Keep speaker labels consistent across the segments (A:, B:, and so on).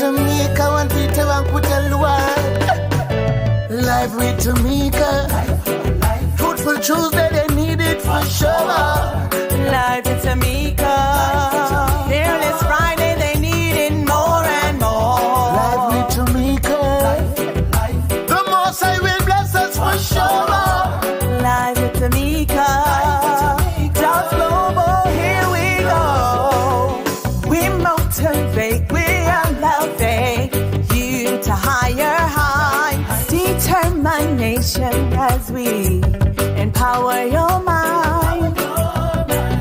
A: Tamika, one Peter, one Kutalua. Live with Tamika. Truthful Tuesday, they need it for sure.
B: Live with Tamika. Fearless Friday, they need it more and more.
A: Live with Tamika. The most I will bless us for sure.
B: Live with Tamika. Just global, here we go. We motivate, we elevate you to higher heights. Determination as we empower your mind.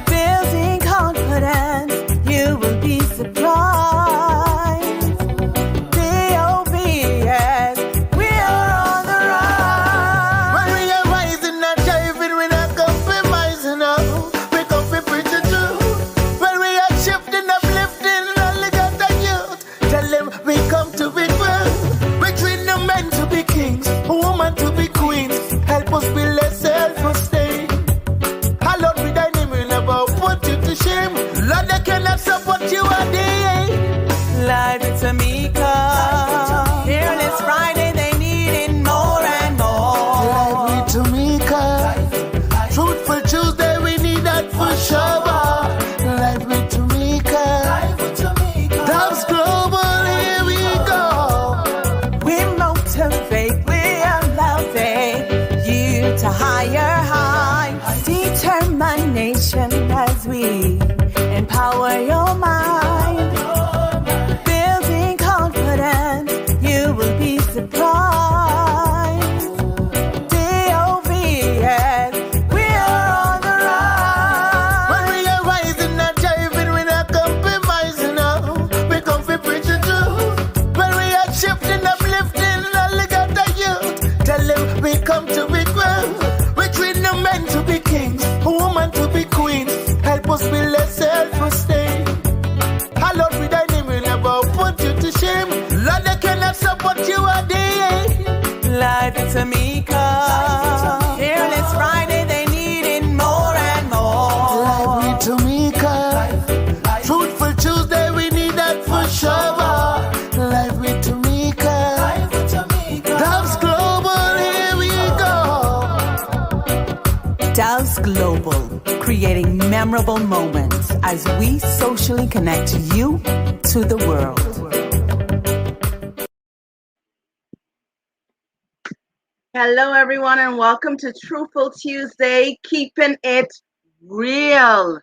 B: Building confidence, you will be surprised. D-O-B-S, we are on the rise.
A: When we are rising, not driving, we're not compromising. No. We come for preaching too. When we are shifting, uplifting, only got the youth. Tell them we come to be well. We train the men to be kings, women to be queens. Help us build a self-esteem. Lord, with thy name, we'll never put you to shame. Lord, they cannot support you a day.
B: Live with Tamika. Fearless Friday, they need it more and more.
A: Live with Tamika. Truthful Tuesday, we need that for sure. Live with Tamika. That's global, here we go.
B: We motivate, we elevate you to higher heights. Determination as we empower your mind. Building confidence, you will be surprised. D-O-B-S, we are on the rise.
A: When we are rising, not driving, we're not compromising. No. We come for preaching too. When we are shifting, uplifting, only got the youth. Tell them we come to be well. We train the men to be kings, women to be queens. Help us build a self-esteem. Lord, with thy name, we'll never put you to shame. Lord, they cannot support you a day.
B: Live with Tamika. Fearless Friday, they need it more and more.
A: Live with Tamika. Truthful Tuesday, we need that for sure. Live with Tamika. That's global, here we go.
B: Doves Global, creating memorable moments as we socially connect you to the world. Hello, everyone, and welcome to Truthful Tuesday, keeping it real.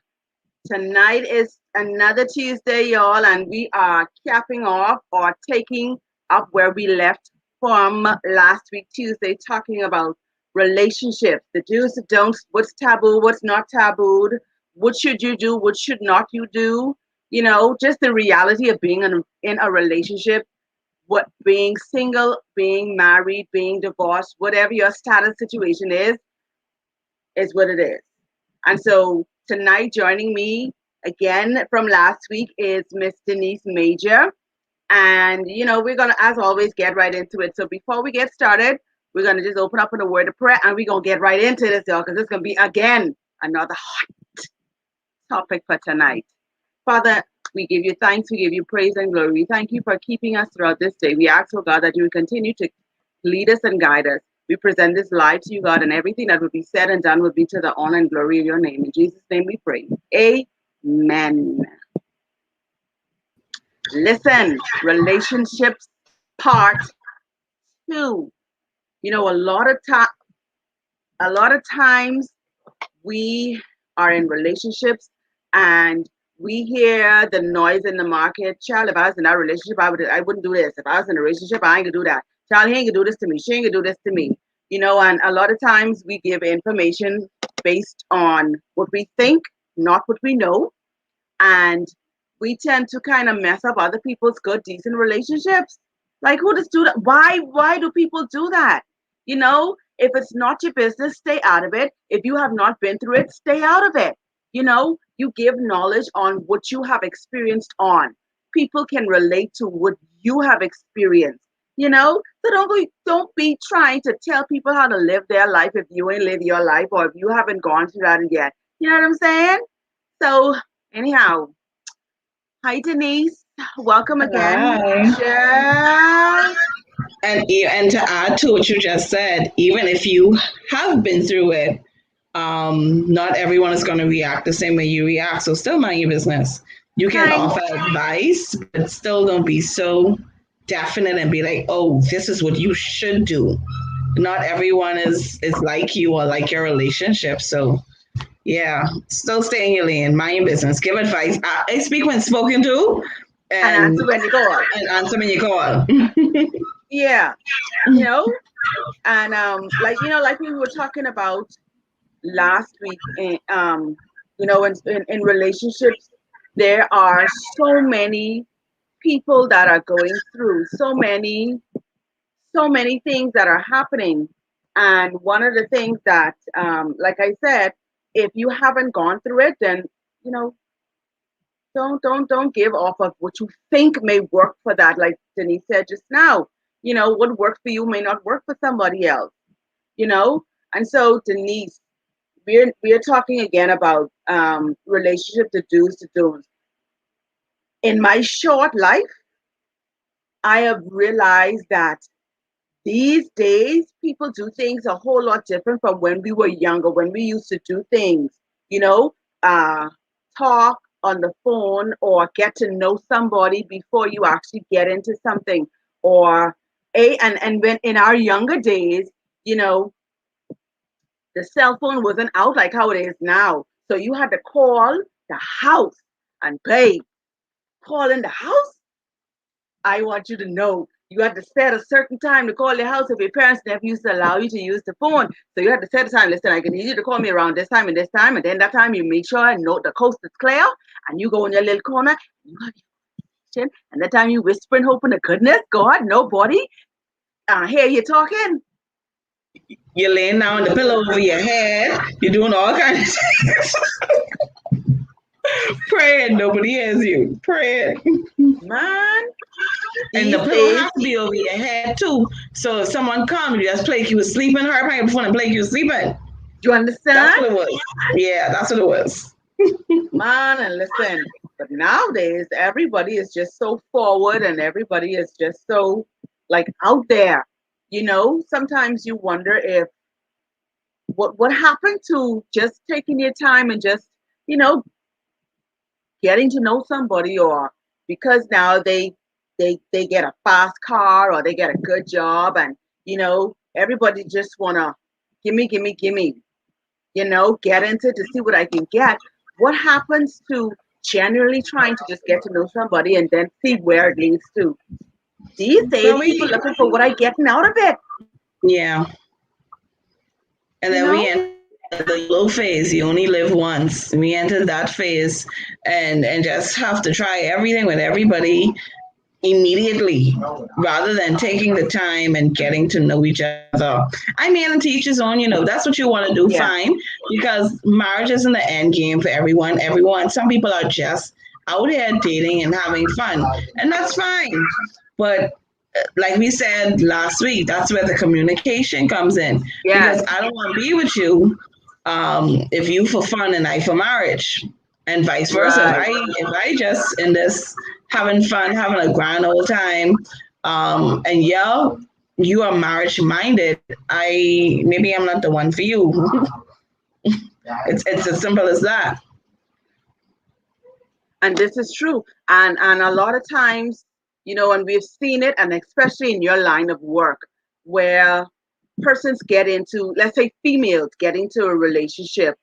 B: Tonight is another Tuesday, y'all, and we are capping off or taking up where we left from last week, Tuesday, talking about relationships, the do's, the don'ts, what's taboo, what's not tabooed, what should you do, what should not you do, you know, just the reality of being in a relationship, what being single, being married, being divorced, whatever your status situation is what it is. And so tonight, joining me again from last week is Miss Denise Major. And, you know, we're going to, as always, get right into it. So before we get started, we're going to just open up with a word of prayer, and we're going to get right into this, y'all, because it's going to be, again, another hot topic for tonight. Father, we give you thanks, we give you praise and glory. We thank you for keeping us throughout this day. We ask, oh God, that you will continue to lead us and guide us. We present this live to you, God, and everything that will be said and done will be to the honor and glory of your name. In Jesus' name we pray. Amen. Listen, relationships part 2. You know, a lot of times we are in relationships and we hear the noise in the market. Child, if I was in that relationship, I wouldn't do this. If I was in a relationship, I ain't gonna do that. Child, he ain't gonna do this to me. She ain't gonna do this to me. You know, and a lot of times we give information based on what we think, not what we know. And we tend to kind of mess up other people's good, decent relationships. Like, who does do that? Why do people do that? You know, if it's not your business, stay out of it. If you have not been through it, stay out of it. You know, you give knowledge on what you have experienced on. People can relate to what you have experienced. You know, so don't be trying to tell people how to live their life if you ain't live your life, or if you haven't gone through that yet. You know what I'm saying? So anyhow, hi Denise. Welcome again,
C: Hi.
B: Michelle.
C: And to add to what you just said, even if you have been through it, not everyone is going to react the same way you react. So still mind your business. You can
B: Kind.
C: offer advice, but still don't be so definite and be like, "Oh, this is what you should do." Not everyone is like you or like your relationship. So yeah, still stay in your lane, mind your business, give advice. I speak when spoken to,
B: And
C: and
B: answer when you call.
C: answer when you call.
B: Yeah, you know, and like we were talking about last week, in relationships, there are so many people that are going through so many things that are happening. And one of the things that, like I said, if you haven't gone through it, then you know, don't give off of what you think may work for that. Like Denise said just now, what works for you may not work for somebody else. You know, and so Denise, we're talking again about relationship, the do's, the don'ts. In my short life, I have realized that these days, people do things a whole lot different from when we were younger, when we used to do things, you know, uh, talk on the phone or get to know somebody before you actually get into something. Or and when in our younger days, you know, the cell phone wasn't out like how it is now. So you had to call the house and pay. Call in the house. I want you to know you had to set a certain time to call your house if your parents never used to allow you to use the phone. So you had to set a time. Listen, I can need you to call me around this time and this time, and then that time you make sure and note the coast is clear, and you go in your little corner, and you have your kitchen, and that time you whispering, hoping to goodness God, nobody hear you talking.
C: You're laying down the pillow over your head. You're doing all kinds of praying. Nobody hears you. Praying.
B: Man,
C: And the
B: these
C: pillow
B: days,
C: has to be over your head too. So if someone comes, you just play like you was sleeping. Her playing before and play like you was sleeping.
B: you
C: That's
B: understand?
C: what it was. Yeah, that's what it was.
B: Man, and listen, but nowadays everybody is just so forward and everybody is just so like out there. Sometimes you wonder if what happened to just taking your time and just, you know, getting to know somebody, or because now they get a fast car or they get a good job, and everybody just wanna gimme, gimme, gimme, get into to see what I can get. What happens to genuinely trying to just get to know somebody and then see where it leads to? These days,
C: Well,
B: people looking for what I getting out of it.
C: yeah. And
B: You
C: then we
B: know?
C: enter the YOLO phase. You only live once. We entered that phase and just have to try everything with everybody immediately rather than taking the time and getting to know each other. I mean, and teach his own, that's what you want to do,
B: Yeah.
C: fine. Because marriage isn't the end game for everyone. Some people are just out here dating and having fun, and that's fine. But like we said last week, that's where the communication comes in.
B: Yes.
C: Because I don't want to be with you if you for fun and I for marriage, and vice versa. If
B: Right.
C: I just in this having fun, having a grand old time, and yeah, you are marriage minded, I maybe I'm not the one for you. It's as simple as that.
B: And this is true. And a lot of times, and we've seen it, and especially in your line of work, where persons get into, let's say females get into a relationship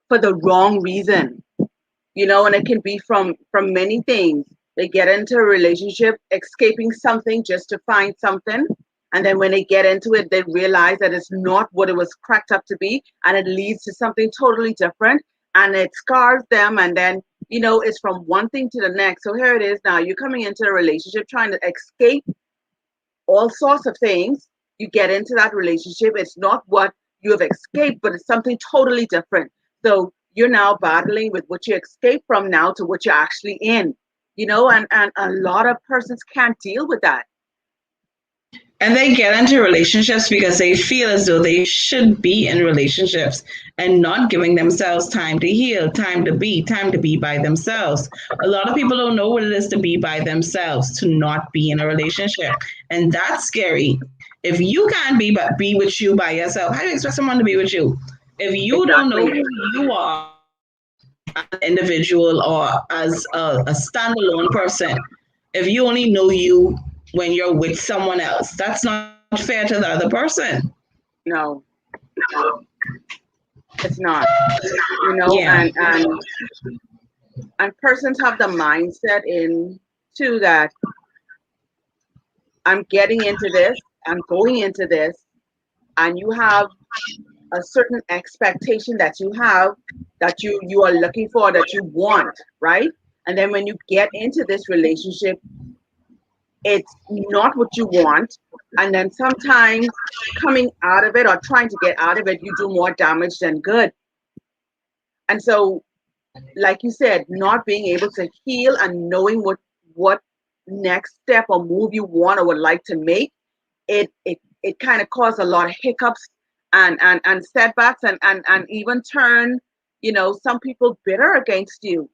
B: for the wrong reason. And it can be from many things. They get into a relationship escaping something just to find something, and then when they get into it, they realize that it's not what it was cracked up to be, and it leads to something totally different, and it scars them, and then it's from one thing to the next. So here it is, now you're coming into a relationship trying to escape all sorts of things. You get into that relationship, it's not what you have escaped, but it's something totally different. So you're now battling with what you escaped from now to what you're actually in. And a lot of persons can't deal with that.
C: And they get into relationships because they feel as though they should be in relationships and not giving themselves time to heal, time to be by themselves. A lot of people don't know what it is to be by themselves, to not be in a relationship. And that's scary. If you can't be with you by yourself, how do you expect someone to be with you? If you don't know
B: Exactly.
C: who you are as an individual or as a standalone person, if you only know you when you're with someone else, that's not fair to the other person.
B: No, it's not.
C: Yeah.
B: And persons have the mindset in too that I'm getting into this, I'm going into this, and you have a certain expectation that you have, that you are looking for, that you want, right? And then when you get into this relationship, it's not what you want. And then sometimes coming out of it or trying to get out of it, you do more damage than good. And so, like you said, not being able to heal and knowing what next step or move you want or would like to make, it kind of caused a lot of hiccups and setbacks, and even turn, some people bitter against you.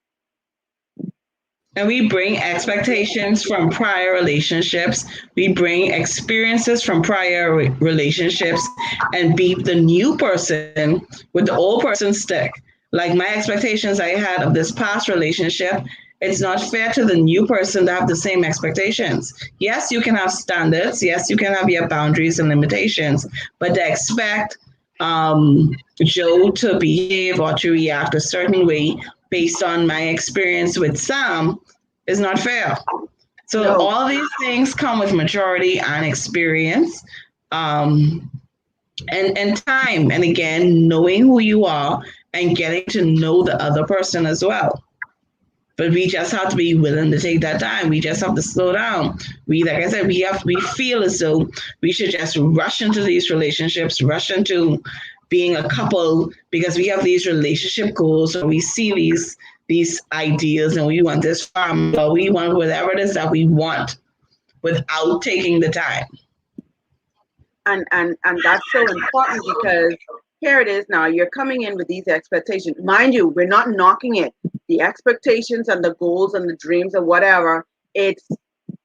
C: And we bring expectations from prior relationships. We bring experiences from prior relationships and beat the new person with the old person stick. Like my expectations I had of this past relationship, it's not fair to the new person to have the same expectations. Yes, you can have standards. Yes, you can have your boundaries and limitations, but to expect Joe to behave or to react a certain way based on my experience with Sam is not fair. So
B: No.
C: all these things come with maturity and experience, um, and time, and again knowing who you are and getting to know the other person as well. But we just have to be willing to take that time. We just have to slow down. Like I said, we feel as though we should just rush into these relationships, rush into being a couple because we have these relationship goals or we see these ideas and we want this family or we want whatever it is that we want without taking the time.
B: And that's so important, because here it is, now you're coming in with these expectations. Mind you, we're not knocking it. The expectations and the goals and the dreams and whatever, it's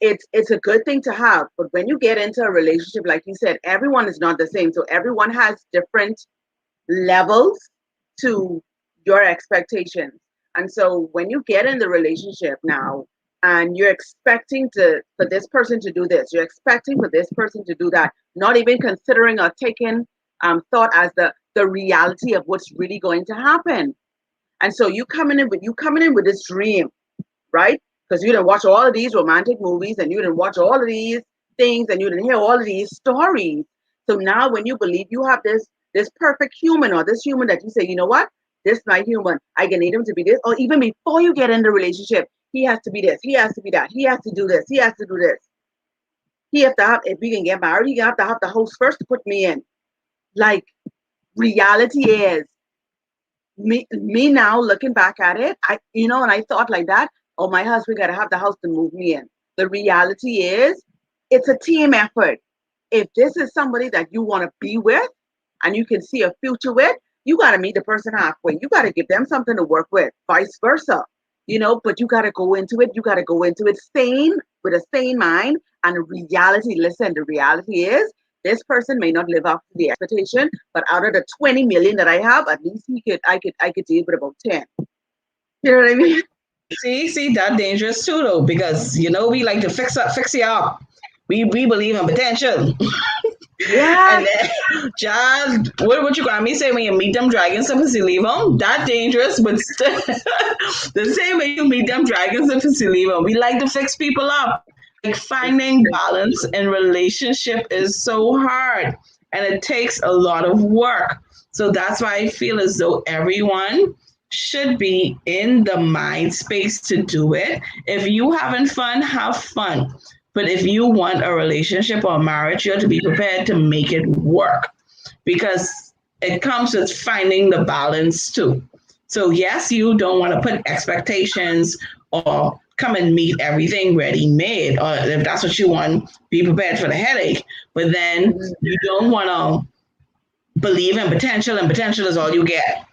B: a good thing to have. But when you get into a relationship, like you said, everyone is not the same. So everyone has different levels to your expectations. And so when you get in the relationship now and you're expecting for this person to do this, you're expecting for this person to do that, not even considering or taking thought as the reality of what's really going to happen. And so you coming in with this dream, right? Because you didn't watch all of these romantic movies and you didn't watch all of these things and you didn't hear all of these stories. So now when you believe you have this perfect human, or this human that you say, you know what, this is my human, I can need him to be this, or even before you get in the relationship, he has to be this, he has to be that, he has to do this, he has to do this. He has to have, if we can get married, he have to have the house first to put me in. Like, reality is, me now looking back at it, and I thought like that, oh, my husband gotta have the house to move me in. The reality is, it's a team effort. If this is somebody that you want to be with and you can see a future with, you gotta meet the person halfway. You gotta give them something to work with, vice versa. But you gotta go into it. You gotta go into it sane, with a sane mind and reality. Listen, the reality is, this person may not live up to the expectation, but out of the 20 million that I have, at least I could deal with about 10. You know what I mean?
C: See, that dangerous too though, because we like to fix you up. We believe in potential.
B: Yes.
C: And then, John, what you got me say when you meet them dragons and pussy leave them? That dangerous, but still, the same way you meet them dragons and pussy leave them. We like to fix people up. Like finding balance in relationship is so hard, and it takes a lot of work. So that's why I feel as though everyone should be in the mind space to do it. If you having fun, have fun. But if you want a relationship or a marriage, you have to be prepared to make it work, because it comes with finding the balance too. So yes, you don't want to put expectations or come and meet everything ready made, or if that's what you want, be prepared for the headache. But then you don't want to believe in potential, and potential is all you get.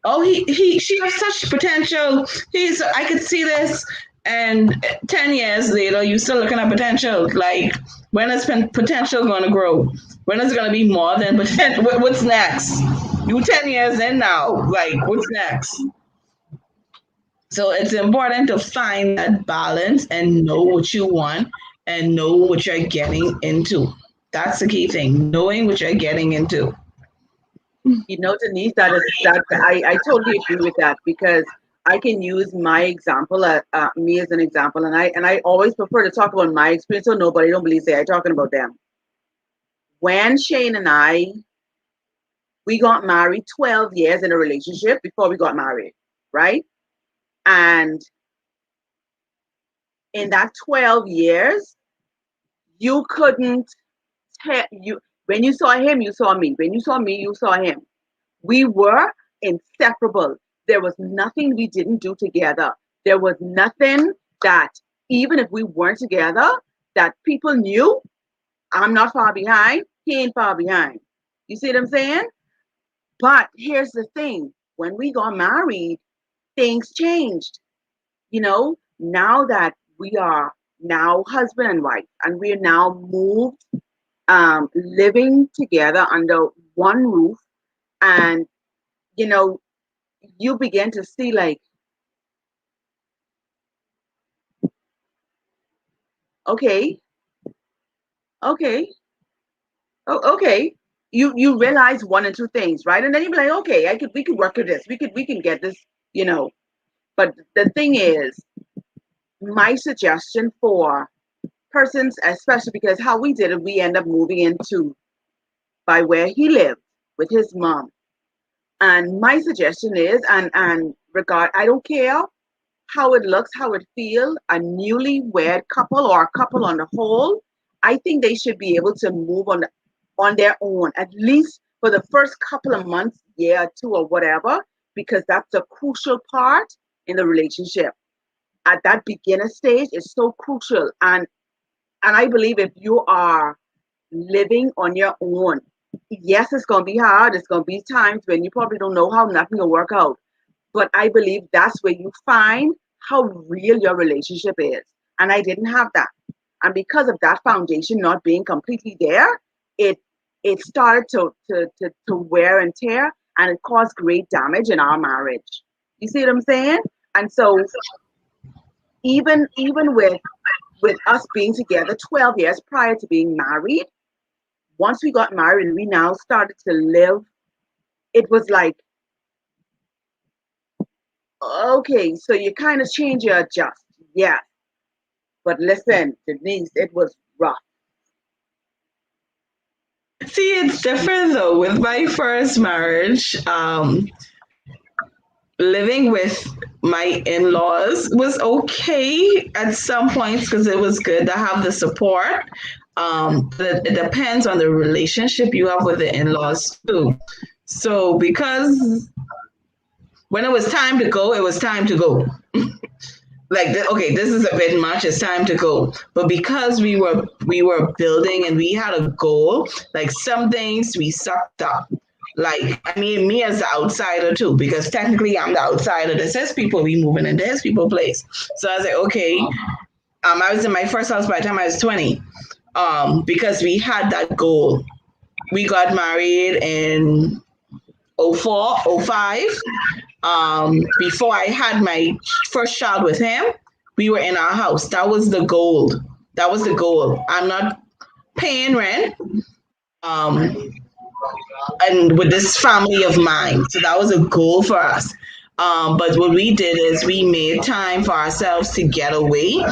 C: Oh, she has such potential. I could see this. And 10 years later, you're still looking at potential. Like, when is potential going to grow? When is it going to be more than potential? What's next? You 10 years in now. Like, what's next? So it's important to find that balance and know what you want and know what you're getting into. That's the key thing, knowing what you're getting into.
B: You know, Denise, that I totally agree with that, because I can use my example, me as an example, and I always prefer to talk about my experience so nobody don't believe say I talking about them. When Shane and we got married, 12 years in a relationship before we got married, right? And in that 12 years, you couldn't tell you when you saw him, you saw me. When you saw me, you saw him. We were inseparable. There was nothing we didn't do together. There was nothing that, even if we weren't together, that people knew I'm not far behind, he ain't far behind. You see what I'm saying? But here's the thing, when we got married, things changed. You know, now that we are now husband and wife, and we are now moved, living together under one roof, and you know, you begin to see like, okay, okay, okay. You realize one or two things, right? And then you be like, okay, we could work with this. We can get this, you know. But the thing is, my suggestion for persons, especially because how we did it, we end up moving into by where he lived with his mom. And my suggestion is, and regard, I don't care how it looks, how it feels, a newlywed couple or a couple on the whole, I think they should be able to move on their own, at least for the first couple of months, year or two or whatever, because that's a crucial part in the relationship. At that beginner stage is so crucial. And I believe if you are living on your own, yes, it's gonna be hard. It's gonna be times when you probably don't know how nothing will work out. But I believe that's where you find how real your relationship is. And I didn't have that. And because of that foundation not being completely there, it it started to wear and tear, and it caused great damage in our marriage. You see what I'm saying? And so even with us being together 12 years prior to being married, once we got married and we now started to live, it was like, okay, so you kind of change, you adjust. Yeah. But listen, Denise, it was rough.
C: See, it's different though. With my first marriage, living with my in-laws was okay at some points because it was good to have the support. But it depends on the relationship you have with the in-laws too. So because when it was time to go, it was time to go. Like, okay, this is a bit much, it's time to go. But because we were building and we had a goal, like some things we sucked up. Like, I mean, me as the outsider too, because technically I'm the outsider. This is people we moving into his people place. So I was like, okay, I was in my first house by the time I was 20. Because we had that goal. We got married in 04, 05. Before I had my first child with him, we were in our house. That was the goal. That was the goal. I'm not paying rent. Um, and with this family of mine. So that was a goal for us. But what we did is we made time for ourselves to get away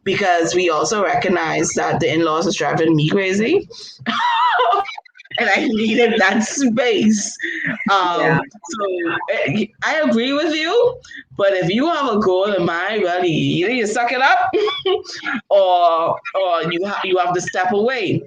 C: because we also recognized that the in-laws was driving me crazy. And I needed that space.
B: Yeah.
C: So I agree with you, but if you have a goal in mind, well, either you suck it up, or you have to step away.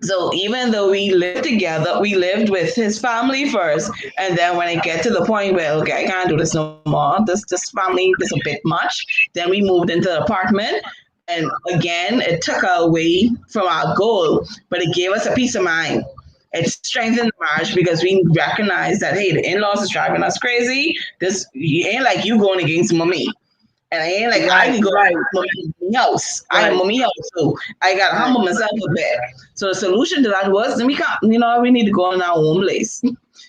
C: So even though we lived together, we lived with his family first, and then when I get to the point where okay, I can't do this no more. This family is a bit much. Then we moved into the apartment, and again, it took away from our goal, but it gave us a peace of mind. It strengthened the marriage because we recognized that hey, the in-laws is driving us crazy. This ain't like you going against mommy. And I ain't like I
B: Right,
C: can go
B: right,
C: to mommy house. I am
B: right,
C: mommy house, so I gotta
B: right.
C: humble myself a bit. So the solution to that was then we can't, we need to go in our own place.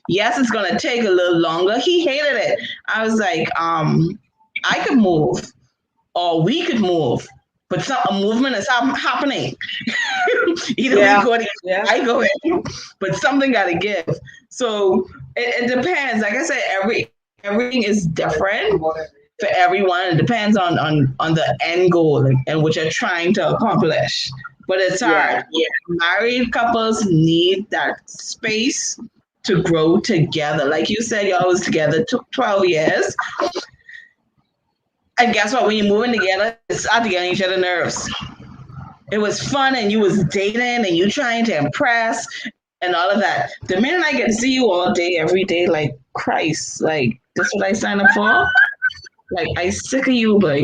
C: Yes, it's gonna take a little longer. He hated it. I was like, I could move or we could move, but some a movement is happening. Either we
B: Yeah,
C: go in,
B: yeah,
C: I go in, but something got to give. So it depends. Like I said, everything is different for everyone. It depends on the end goal and what you're trying to accomplish. But it's
B: yeah.
C: hard. Yeah, married couples need that space to grow together. Like you said, y'all was together 12 years. And guess what? When you're moving together, it's start to get on each other's nerves. It was fun and you was dating and you trying to impress and all of that. The minute I get to see you all day, every day, like Christ, like this what I signed up for? Like I sick of you, but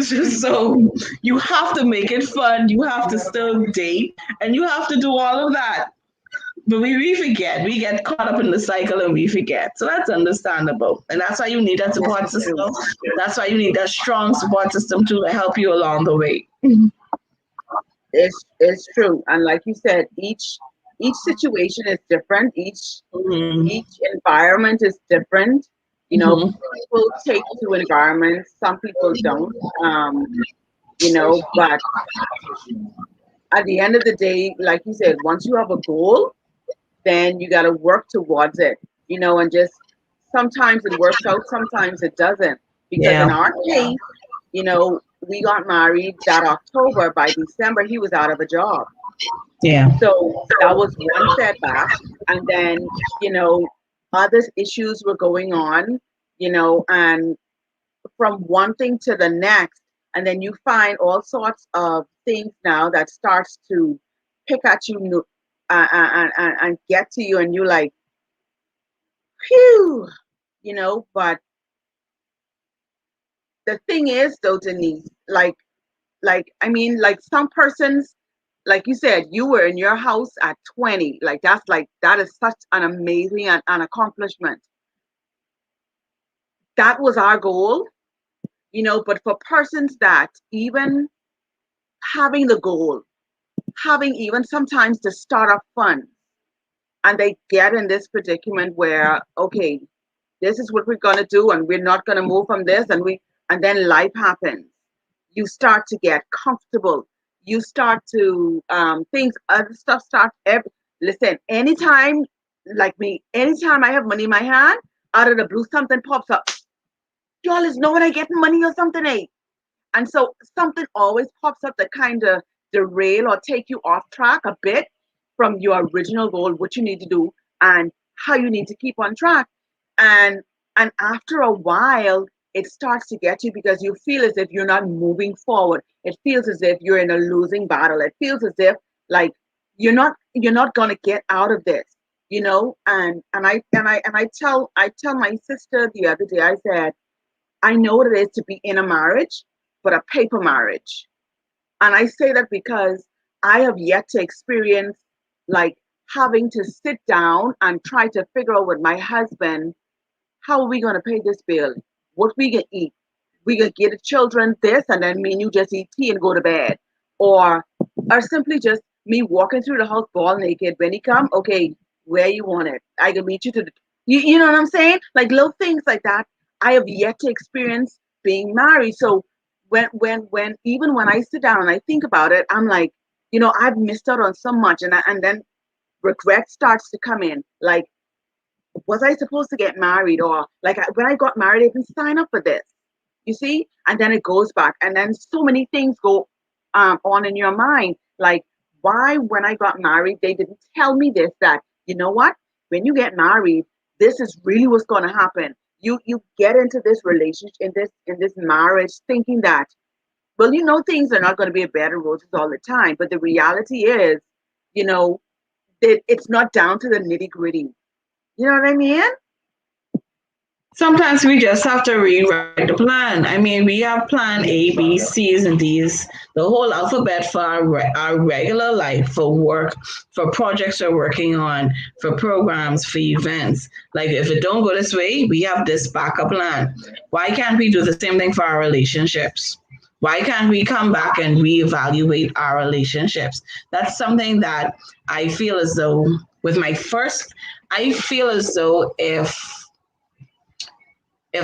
C: so you have to make it fun. You have to still date and you have to do all of that. But we forget. We get caught up in the cycle and we forget. So that's understandable. And that's why you need that
B: This
C: support
B: is true.
C: system. That's why you need that strong support system to help you along the way.
B: It's true. And like you said, each situation is different.
C: Mm-hmm.
B: Each environment is different. You know,
C: Mm-hmm.
B: people take to environments, some people don't. But at the end of the day, like you said, once you have a goal, then you got to work towards it, and just sometimes it works out, sometimes it doesn't. Because in
C: Yeah.
B: our case, we got married that October. By December, he was out of a job.
C: Yeah.
B: So that was one setback. And then, you know, other issues were going on, and from one thing to the next. And then you find all sorts of things now that starts to pick at you and get to you. And you're like, phew, but the thing is though, Denise, I mean, like some persons, like you said, you were in your house at 20. That is such an amazing an accomplishment. That was our goal, but for persons that even having the goal, having even sometimes the startup fund, and they get in this predicament where, okay, this is what we're gonna do, and we're not gonna move from this, and then life happens. You start to get comfortable. You start to things, other stuff start. Listen, anytime, like me, anytime I have money in my hand, out of the blue something pops up. Y'all is know when I get money or something, eh? And so something always pops up that kind of derail or take you off track a bit from your original goal, what you need to do, and how you need to keep on track. And after a while, it starts to get you because you feel as if you're not moving forward. It feels as if you're in a losing battle. It feels as if like you're not gonna get out of this, And I tell my sister the other day, I said, I know what it is to be in a marriage, but a paper marriage. And I say that because I have yet to experience like having to sit down and try to figure out with my husband, how are we going to pay this bill? What we gonna eat? We gonna get the children this, and then me and you just eat tea and go to bed, or simply just me walking through the house ball naked. When he come, okay, where you want it? I can meet you to the. You know what I'm saying? Like little things like that. I have yet to experience being married. So when even when I sit down and I think about it, I'm like, I've missed out on so much, and then regret starts to come in. Like, was I supposed to get married? Or like when I got married, I didn't sign up for this. You see? And then it goes back. And then so many things go on in your mind. Like, why, when I got married, they didn't tell me this, that, you know what? When you get married, this is really what's going to happen. You get into this relationship, in this marriage, thinking that, well, things are not going to be a bed of roses all the time. But the reality is, you know, it's not down to the nitty gritty. You know what I mean?
C: Sometimes we just have to rewrite the plan. I mean, we have plan A, B, C's, and D's, the whole alphabet for our regular life, for work, for projects we're working on, for programs, for events. Like, if it don't go this way, we have this backup plan. Why can't we do the same thing for our relationships? Why can't we come back and reevaluate our relationships? That's something that I feel as though with my first, I feel as though if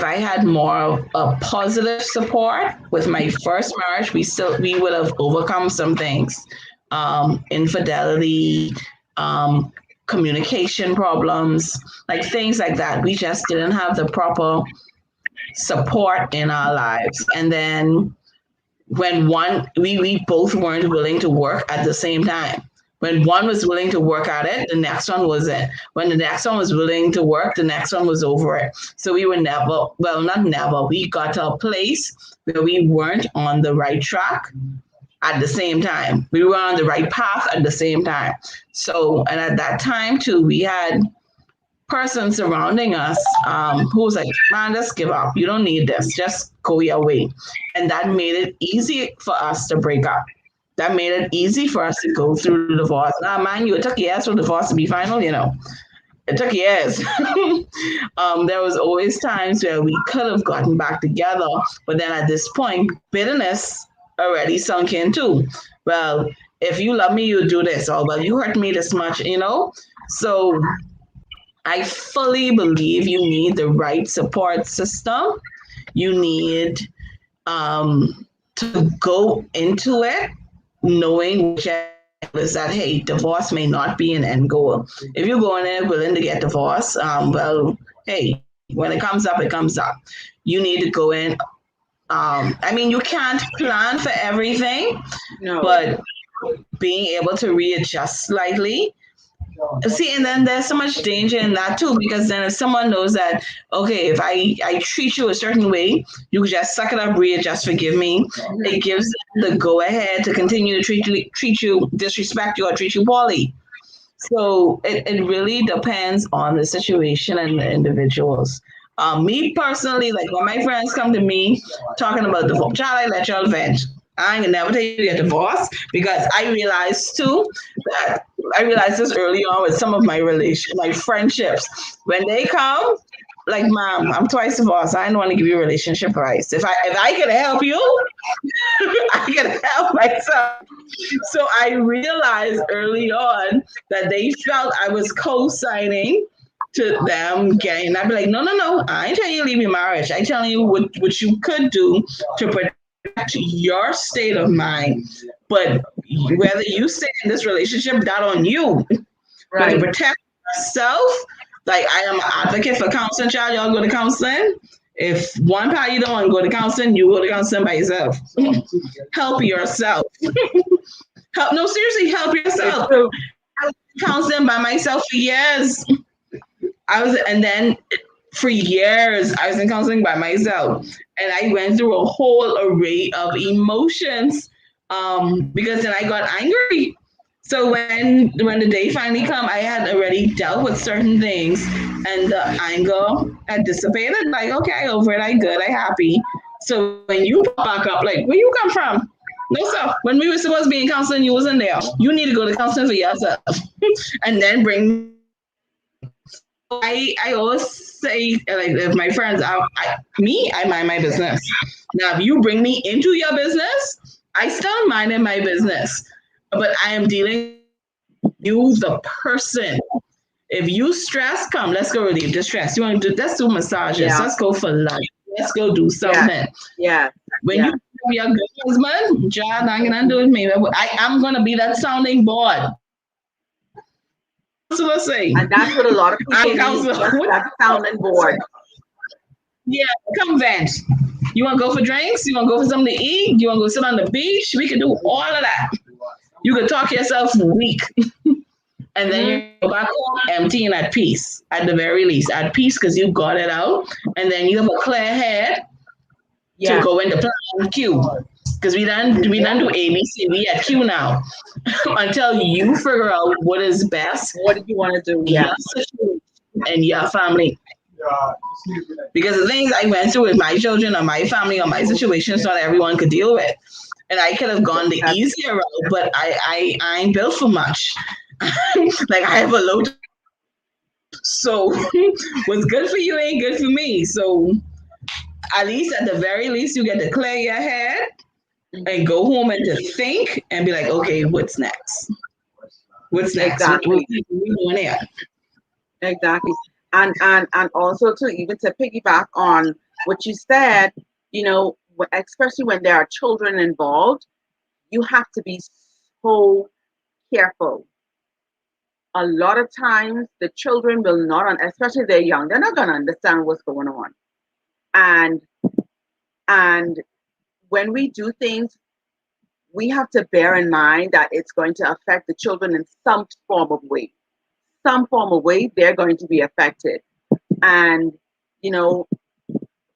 C: I had more of a positive support with my first marriage, we would have overcome some things, infidelity, um, communication problems, like things like that. We just didn't have the proper support in our lives, and then when we both weren't willing to work at the same time. When one was willing to work at it, the next one wasn't. When the next one was willing to work, the next one was over it. So we were never, well, not never, we got to a place where we weren't on the right track at the same time. We were on the right path at the same time. So, and at that time too, we had person surrounding us who was like, man, just give up. You don't need this. Just go your way. And that made it easy for us to break up. That made it easy for us to go through the divorce. Now, mind you, it took years for the divorce to be final, you know. It took years. There was always times where we could have gotten back together, but then at this point, bitterness already sunk in too. Well, if you love me, you do this. Or, well, you hurt me this much, you know? So I fully believe you need the right support system. You need to go into it knowing is that, hey, divorce may not be an end goal. If you're going in willing to get divorced, well, hey, when it comes up, it comes up. You need to go in. I mean, you can't plan for everything,
B: No.
C: but being able to readjust slightly. See, and then there's so much danger in that too, because then if someone knows that, okay, if I treat you a certain way, you just suck it up, readjust, forgive me. It gives them the go ahead to continue to treat you, disrespect you, or treat you poorly. So it really depends on the situation and the individuals. Me personally, like when my friends come to me talking about divorce, child, I let y'all vent. I ain't gonna never tell you to get divorced because I realized too that I realized this early on with some of my friendships. When they come, like, mom, I'm twice divorced. I don't want to give you relationship advice. If I can help you, I can help myself. So I realized early on that they felt I was co-signing to them getting. I'd be like, no, I ain't telling you to leave your marriage. I telling you what you could do to protect your state of mind. But whether you stay in this relationship, that on you. Right. But to protect yourself, like I am an advocate for counseling, child. Y'all go to counseling. If one party don't want to go to counseling, you go to counseling by yourself. Help yourself. No, seriously, help yourself. I was counseling by myself for years. And then for years, I was in counseling by myself. And I went through a whole array of emotions because then I got angry. So when the day finally come, I had already dealt with certain things and the anger had dissipated. Like, okay, over it, I good, I happy. So when you pop back up, like, where you come from? No, sir. When we were supposed to be in counseling, you wasn't there. You need to go to counseling for yourself and then bring. I always say, like, if my friends, I mind my business. Now, if you bring me into your business, I still minding my business, but I am dealing with you, the person. If you stress, come, let's go relieve the stress. You want to do, let's do massages. Yeah. Let's go for lunch. Let's go do something.
B: Yeah.
C: When you be a good husband, John, I'm gonna do it. Maybe I'm gonna be that sounding board.
B: And that's what a lot of people need, that sounding board.
C: Yeah, come vent. You want to go for drinks? You want to go for something to eat? You want to go sit on the beach? We can do all of that. You can talk yourself weak. And then you go back home empty and at peace, at the very least. At peace because you got it out. And then you have a clear head to go into plan Q. Because we done do ABC, we at Q now. Until you figure out what is best
B: What did you want to do?
C: in
B: Yeah.
C: your situation and your family. Because the things I went through with my children or my family or my situations, not everyone could deal with. And I could have gone the easier route, but I ain't built for much. Like I have a low, so what's good for you ain't good for me. So at least, at the very least, you get to clear your head and go home and to think and be like, okay, what's next? What's next?
B: Exactly.
C: What we doing here?
B: Exactly. And also to even to piggyback on what you said, especially when there are children involved, you have to be so careful. A lot of times the children will not, especially if they're young, they're not going to understand what's going on. And and when we do things, we have to bear in mind that it's going to affect the children in some form of way. Some form of way, they're going to be affected. And, you know,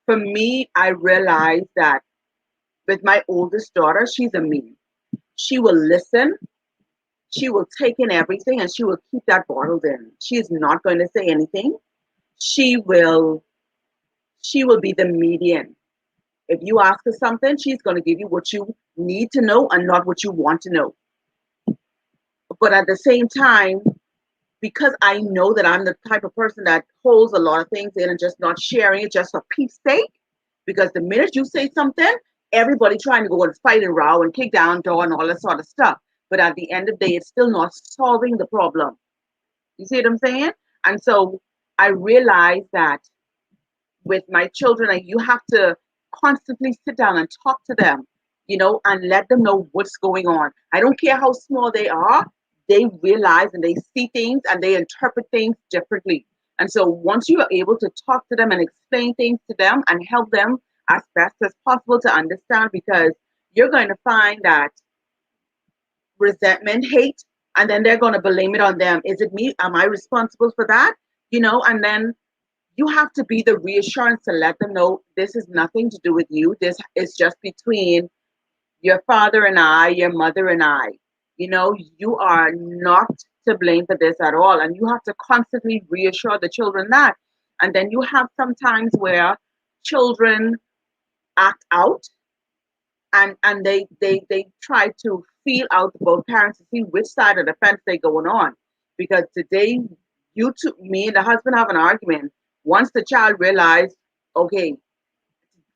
B: for me, I realized that with my oldest daughter, she's a me. She will listen, she will take in everything, and she will keep that bottled in. She is not going to say anything. She will be the median. If you ask her something, she's going to give you what you need to know and not what you want to know. But at the same time, because I know that I'm the type of person that holds a lot of things in and just not sharing it just for peace sake, because the minute you say something, everybody trying to go and fight and row and kick down door and all that sort of stuff. But at the end of the day, it's still not solving the problem. You see what I'm saying? And so I realized that with my children, you have to constantly sit down and talk to them, and let them know what's going on. I don't care how small they are, they realize and they see things and they interpret things differently. And so once you are able to talk to them and explain things to them and help them as best as possible to understand, because you're going to find that resentment, hate, and then they're going to blame it on them. Is it me? Am I responsible for that? And then you have to be the reassurance to let them know this is nothing to do with you. This is just between your father and I, your mother and I. You are not to blame for this at all. And you have to constantly reassure the children that. And then you have some times where children act out and they try to feel out both parents to see which side of the fence they're going on. Because today, me and the husband have an argument. Once the child realized, okay,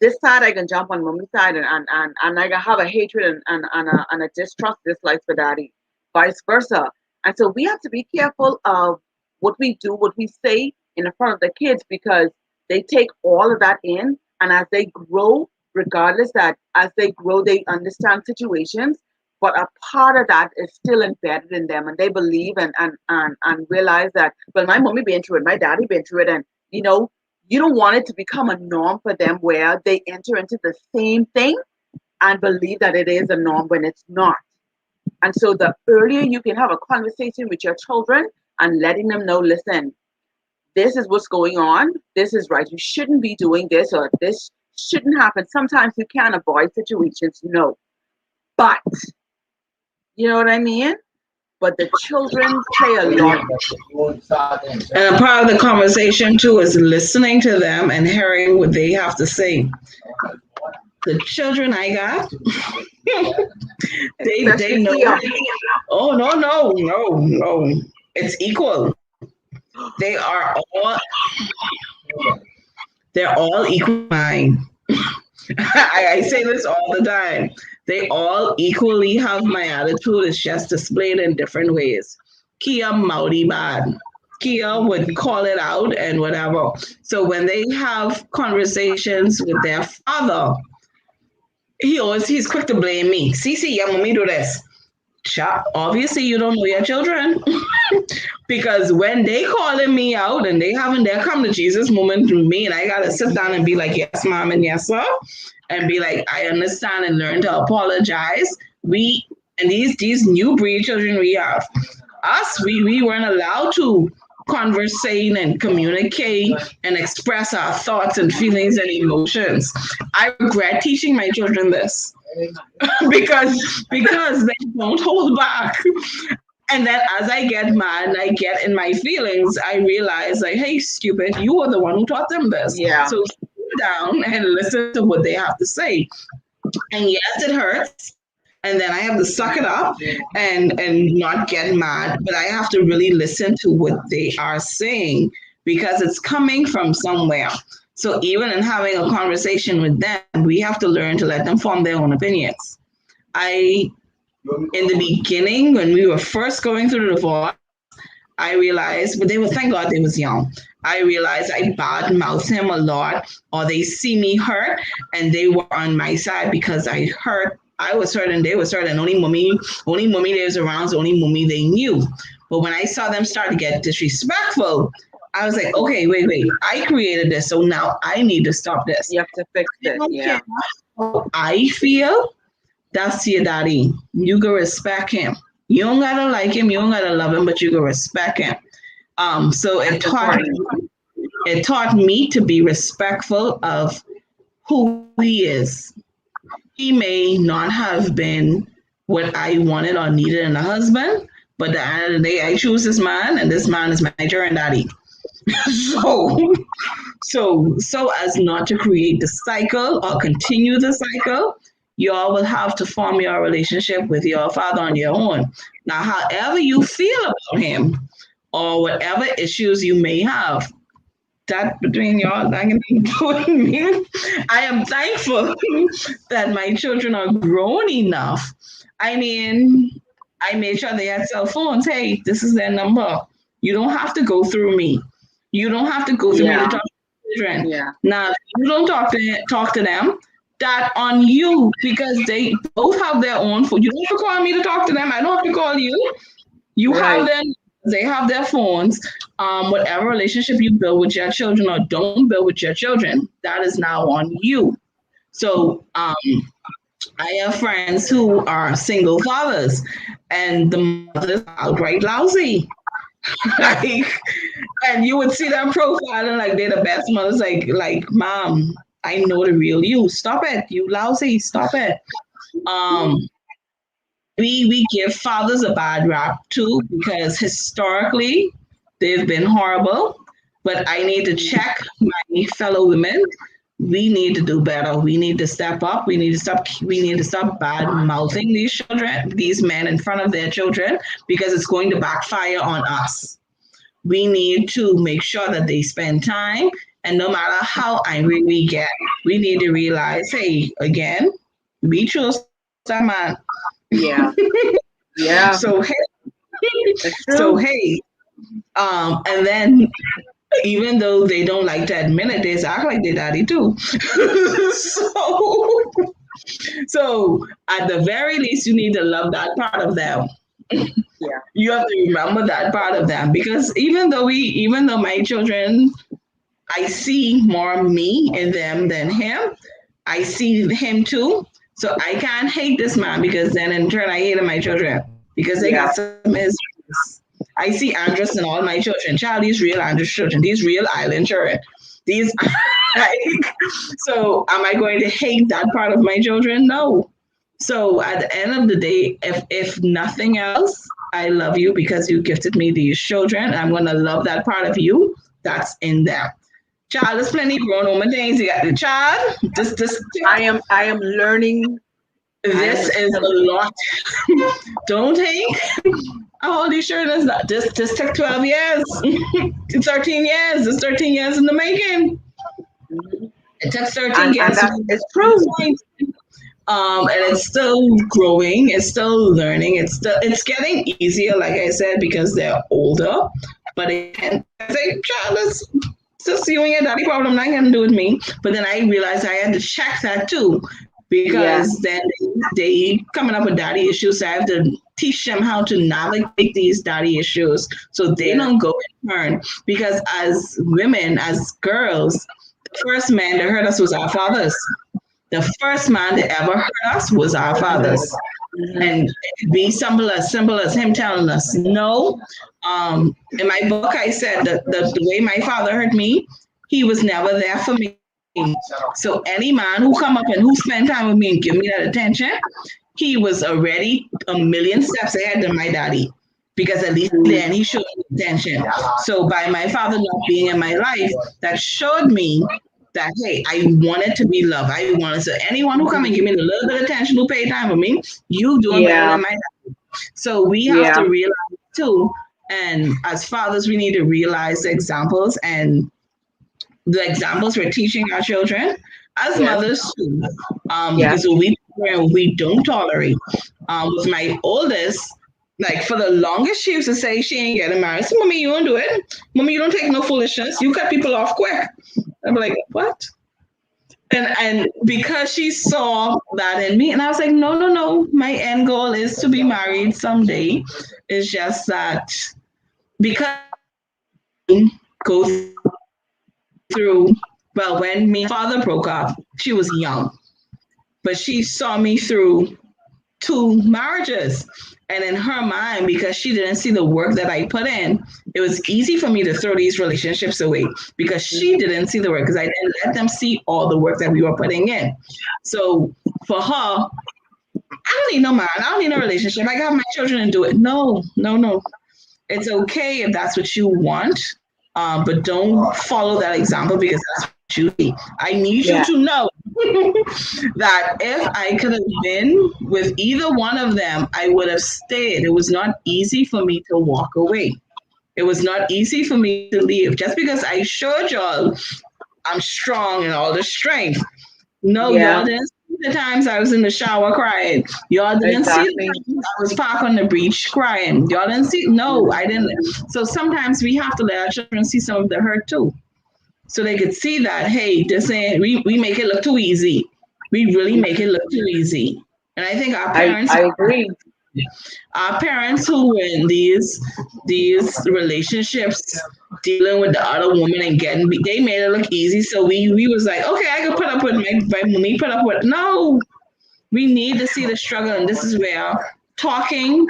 B: this side I can jump on mommy's side and I can have a hatred and a distrust, dislike for daddy, vice versa. And so we have to be careful of what we do, what we say in front of the kids, because they take all of that in, and as they grow, regardless that as they grow, they understand situations, but a part of that is still embedded in them, and they believe and realize that, well, my mommy been through it, my daddy been through it, and you don't want it to become a norm for them where they enter into the same thing and believe that it is a norm when it's not. And so the earlier you can have a conversation with your children and letting them know, listen, this is what's going on. This is right. You shouldn't be doing this, or this shouldn't happen. Sometimes you can avoid situations, no. But, you know what I mean? But the children play a lot.
C: And a part of the conversation too is listening to them and hearing what they have to say. The children I got, they know. Oh no. It's equal. They are all they're all equal mine. I say this all the time. They all equally have my attitude. It's just displayed in different ways. Kia Maudi bad. Kia would call it out and whatever. So when they have conversations with their father, he's quick to blame me. See, yeah, mommy do this. Obviously you don't know your children. Because when they calling me out and they having their come to Jesus moment with me, and I gotta sit down and be like, yes, mom, and yes, sir, and be like, I understand, and learn to apologize. These new breed children we have, we weren't allowed to conversate and communicate and express our thoughts and feelings and emotions. I regret teaching my children this. because they don't hold back. And then as I get mad and I get in my feelings, I realize like, hey, stupid, you were the one who taught them this.
B: Yeah.
C: So sit down and listen to what they have to say. And yes, it hurts. And then I have to suck it up and not get mad, but I have to really listen to what they are saying because it's coming from somewhere. So even in having a conversation with them, we have to learn to let them form their own opinions. I in the beginning when we were first going through the divorce, I realized, but they were thank God they was young. I realized I bad mouthed him a lot, or they see me hurt, and they were on my side because I hurt. I was hurt and they was hurt, and only mommy they was around, so only mommy they knew. But when I saw them start to get disrespectful, I was like, okay, wait, I created this, so now I need to stop this.
B: You have to fix
C: I
B: it.
C: don't
B: Yeah.
C: care how I feel. That's your daddy. You can respect him. You don't gotta like him, you don't gotta love him, but you can respect him. So it taught me to be respectful of who he is. He may not have been what I wanted or needed in a husband, but at the end of the day, I choose this man, and this man is my daddy. so, so as not to create the cycle or continue the cycle, y'all will have to form your relationship with your father on your own. Now, however you feel about him or whatever issues you may have, that between y'all, that can be doing me. I am thankful that my children are grown enough. I mean, I made sure they had cell phones. Hey, this is their number. You don't have to go through me. You don't have to go through me to
B: Yeah.
C: talk to children.
B: Yeah.
C: Now, if you don't talk to them. That on you because they both have their own phone. You don't have to call me to talk to them. I don't have to call you. You have
B: Right.
C: them. They have their phones. Whatever relationship you build with your children or don't build with your children, that is now on you. So I have friends who are single fathers, and the mothers are outright lousy. like, and you would see their profile and like they're the best mothers. Like, mom, I know the real you. Stop it, you lousy. Stop it. Um, we give fathers a bad rap too because historically they've been horrible. But I need to check my fellow women. We need to do better. We need to step up. We need to stop. We need to stop bad mouthing these children, these men in front of their children, because it's going to backfire on us. We need to make sure that they spend time, and no matter how angry we get, we need to realize, hey, again, we chose that man.
B: Yeah. Yeah.
C: So hey,
B: It's
C: so
B: true.
C: hey, and then even though they don't like to admit it, they act like their daddy too. so, so at the very least, you need to love that part of them.
B: Yeah.
C: You have to remember that part of them because even though my children, I see more me in them than him. I see him too. So I can't hate this man because then in turn I hated my children because they
B: Yeah.
C: got some issues. I see Andres and all my children. Child, these real Andres children, these real island children. These like so am I going to hate that part of my children? No. So at the end of the day, if nothing else, I love you because you gifted me these children. I'm gonna love that part of you that's in them. Child, there's plenty grown woman things. You got the child.
B: I am learning. I am
C: This is a lot. Don't take all these children. This took 12 years. It's 13 years. It's 13 years in the making.
B: Mhm.
C: It took 13
B: And
C: years
B: that
C: to
B: is
C: this
B: true.
C: point. And it's still growing. It's still learning. It's getting easier, like I said, because they're older. But again, I say, child, it's just you and your daddy problem. Not gonna do with me. But then I realized I had to check that too,
B: Yeah.
C: because then they coming up with daddy issues. So I have to teach them how to navigate these daddy issues so they
B: Yeah.
C: don't go in turn. Because as women, as girls, the first man that hurt us was our fathers. The first man that ever hurt us was our fathers.
B: Mhm.
C: And it could be simple as him telling us no. In my book, I said that the way my father hurt me, he was never there for me. So any man who come up and who spend time with me and give me that attention, he was already a million steps ahead of my daddy. Because at least
B: Mm.
C: then he showed me attention. So by my father not being in my life, that showed me that hey, I wanted to be loved. I wanted so anyone who come and give me a little bit of attention, who pay time with me, you doing better
B: Yeah.
C: than my daddy. So we have
B: Yeah.
C: to realize too, and as fathers, we need to realize the examples and the examples we're teaching our children as
B: Yes.
C: mothers too,
B: Yeah.
C: because we don't tolerate. With my oldest, like for the longest, she used to say she ain't getting married. So, mommy, you don't do it. Mommy, you don't take no foolishness. You cut people off quick. I'm like, what? And because she saw that in me, and I was like, no, no, no. My end goal is to be married someday. It's just that because go through well, when me and father broke up, she was young, but she saw me through two marriages. And in her mind, because she didn't see the work that I put in, it was easy for me to throw these relationships away because she didn't see the work because I didn't let them see all the work that we were putting in. So for her, I don't need no man. I don't need no relationship. I got my children and do it. No, no, no. It's okay if that's what you want, but don't follow that example because that's what you see. I need you
B: Yeah.
C: to know that if I could have been with either one of them, I would have stayed. It was not easy for me to walk away. It was not easy for me to leave. Just because I showed y'all I'm strong and all the strength. No,
B: Yeah.
C: y'all didn't see the times I was in the shower crying. Y'all didn't see the
B: Exactly.
C: times I was parked on the beach crying. Y'all didn't see. No, I didn't. So sometimes we have to let our children see some of the hurt too, so they could see that hey, this ain't we make it look too easy. We really make it look too easy. And I think
B: I agree.
C: our parents who were in these relationships dealing with the other woman and getting they made it look easy. So we was like, okay, I can put up with my me put up with no. We need to see the struggle, and this is where talking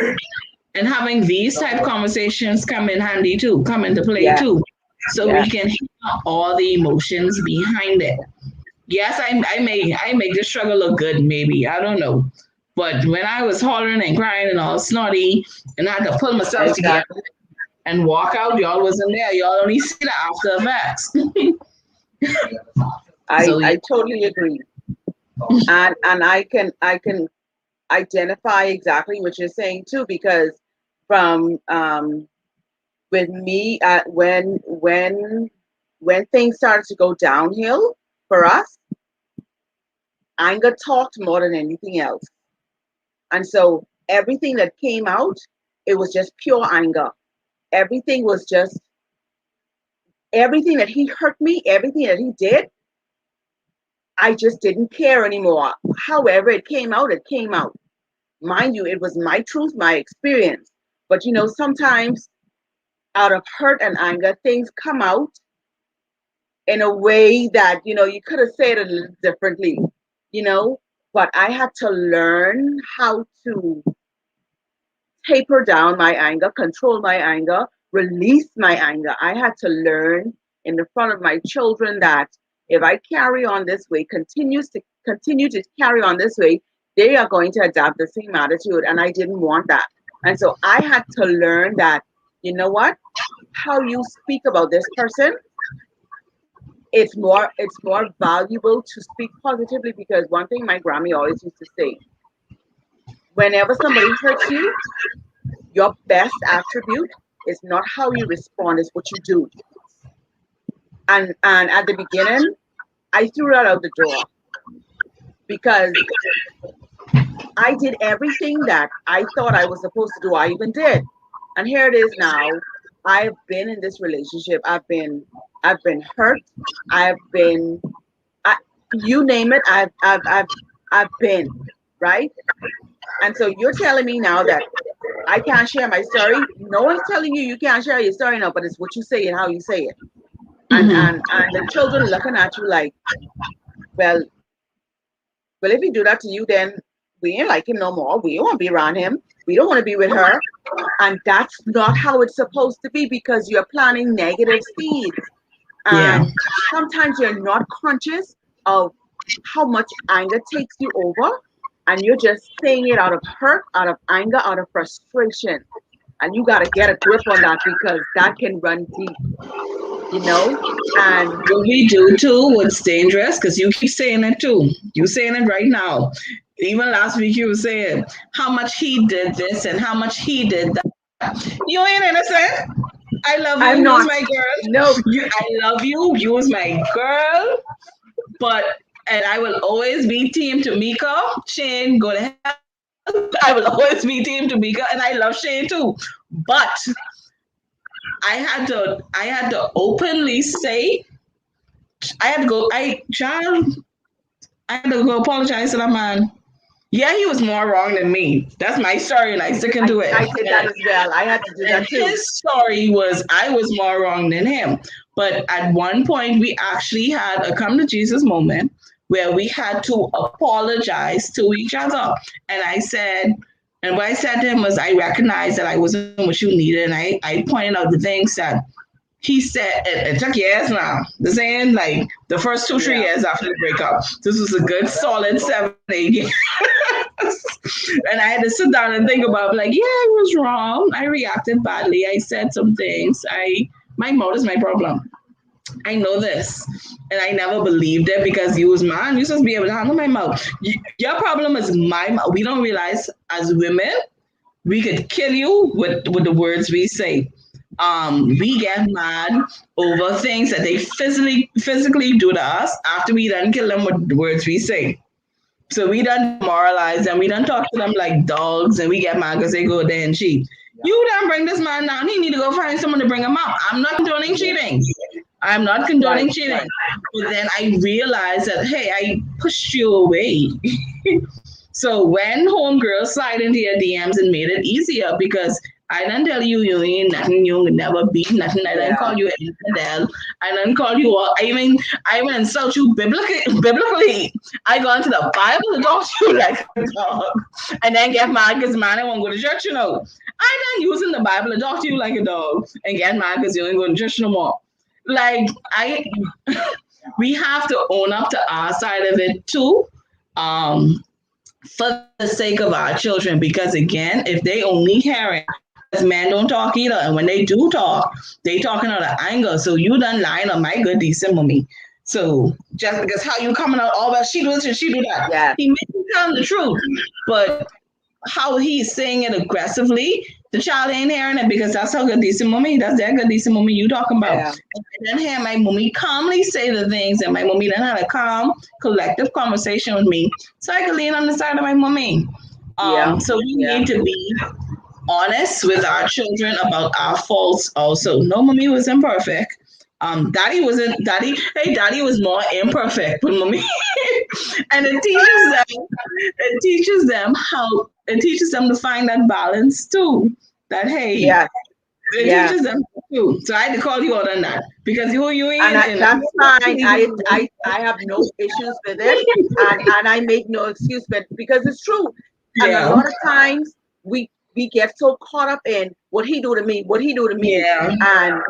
C: and having these type conversations come in handy too, come into play
B: Yeah.
C: too, so
B: Yeah.
C: we can hear all the emotions behind it. Yes, I make the struggle look good, maybe. I don't know. But when I was hollering and crying and all snotty and I had to pull myself together
B: Exactly.
C: and walk out, y'all wasn't there. Y'all only see the after effects. So yeah.
B: I totally agree. And I can identify exactly what you're saying too, because from with me when things started to go downhill for us, anger talked more than anything else. And so everything that came out, it was just pure anger. Everything was just everything that he hurt me, everything that he did, I just didn't care anymore. However, it came out, it came out. Mind you, it was my truth, my experience. But sometimes out of hurt and anger, things come out in a way that, you could have said it a little differently, you know. But I had to learn how to taper down my anger, control my anger, release my anger. I had to learn in the front of my children that if I carry on this way, continue to carry on this way, they are going to adopt the same attitude. And I didn't want that. And so I had to learn that, you know what? How you speak about this person, it's more valuable to speak positively, because one thing my Grammy always used to say, whenever somebody hurts you, your best attribute is not how you respond, it's what you do. And at the beginning, I threw that out the door because I did everything that I thought I was supposed to do. I even did. And here it is now. I've been in this relationship. I've been hurt. I've been I, you name it, I've been, right? And so you're telling me now that I can't share my story. No one's telling you can't share your story now, but it's what you say and how you say it. And
C: Hmm.
B: and and the children looking at you like, well, if you do that to you, then we ain't like him no more. We don't want to be around him. We don't want to be with her. And that's not how it's supposed to be, because you're planting negative seeds.
C: Yeah.
B: And sometimes you're not conscious of how much anger takes you over, and you're just saying it out of hurt, out of anger, out of frustration. And you got to get a grip on that because that can run deep, you know? And
C: What we do too, what's dangerous, because you keep saying it too. You saying it right now. Even last week you were saying how much he did this and how much he did that. You ain't innocent. I love you.
B: I'm
C: You was
B: not,
C: my girl.
B: no,
C: I love you. You was my girl. But and I will always be Team Tamika. Shane, go to hell. I will always be Team Tamika, and I love Shane too. But I had to openly say I had to go. I had to go apologize to that man. Yeah, he was more wrong than me. That's my story, and I sticking to it.
B: I did that as well. I had to do
C: And
B: that too.
C: his story was I was more wrong than him. But at one point, we actually had a come to Jesus moment where we had to apologize to each other. And I said, and what I said to him was, I recognized that I wasn't what you needed. And I pointed out the things that he said, it took years now. The saying, like the first 2, 3
B: Yeah.
C: years after the breakup, this was a good solid 7, 8 years. And I had to sit down and think about like, yeah, I was wrong. I reacted badly. I said some things. My mouth is my problem. I know this. And I never believed it because you was man. You supposed to be able to handle my mouth. Your problem is my mouth. We don't realize as women, we could kill you with the words we say. We get mad over things that they physically do to us after we done kill them with the words we say. So we done demoralize them. We done talk to them like dogs, and we get mad because they go there and cheat. You done bring this man down. He need to go find someone to bring him up. I'm not condoning cheating. I'm not
B: Right.
C: condoning cheating. But then I realized that hey, I pushed you away. So when homegirls slide into your DMs and made it easier because I didn't tell you you ain't nothing, you will never be nothing. I didn't
B: Yeah.
C: call you infidel. I didn't call you all. I even insult you biblically. I go into the Bible to talk to you like a dog, and then get mad because man I won't go to church. I done using the Bible to talk to you like a dog and get mad because you ain't going to church no more. Like we have to own up to our side of it too. Um, for the sake of our children because again if they only hear it because men don't talk either and when they do talk they talking out of anger so you done lying on my good decent mommy so just because how you coming out all about she do this and she do that
B: Yes.
C: he may be telling the truth but how he's saying it aggressively, the child ain't hearing it because that's how good decent mommy, that's that good decent mommy you talking about.
B: Yeah.
C: And I didn't hear my mommy calmly say the things and my mommy then had a calm, collective conversation with me so I could lean on the side of my mommy.
B: Yeah.
C: So we
B: Yeah.
C: need to be honest with our children about our faults also. No mommy was imperfect. Daddy wasn't daddy. Hey, daddy was more imperfect with mommy, and it teaches them to find that balance too. That hey,
B: Yes.
C: it
B: Yes.
C: teaches them too. So I had to call you out on that because you
B: And
C: ain't in.
B: that's fine. I have no issues with it, and I make no excuse, but because it's true. And a
C: Yeah,
B: lot of times we get so caught up in what he do to me,
C: yeah,
B: and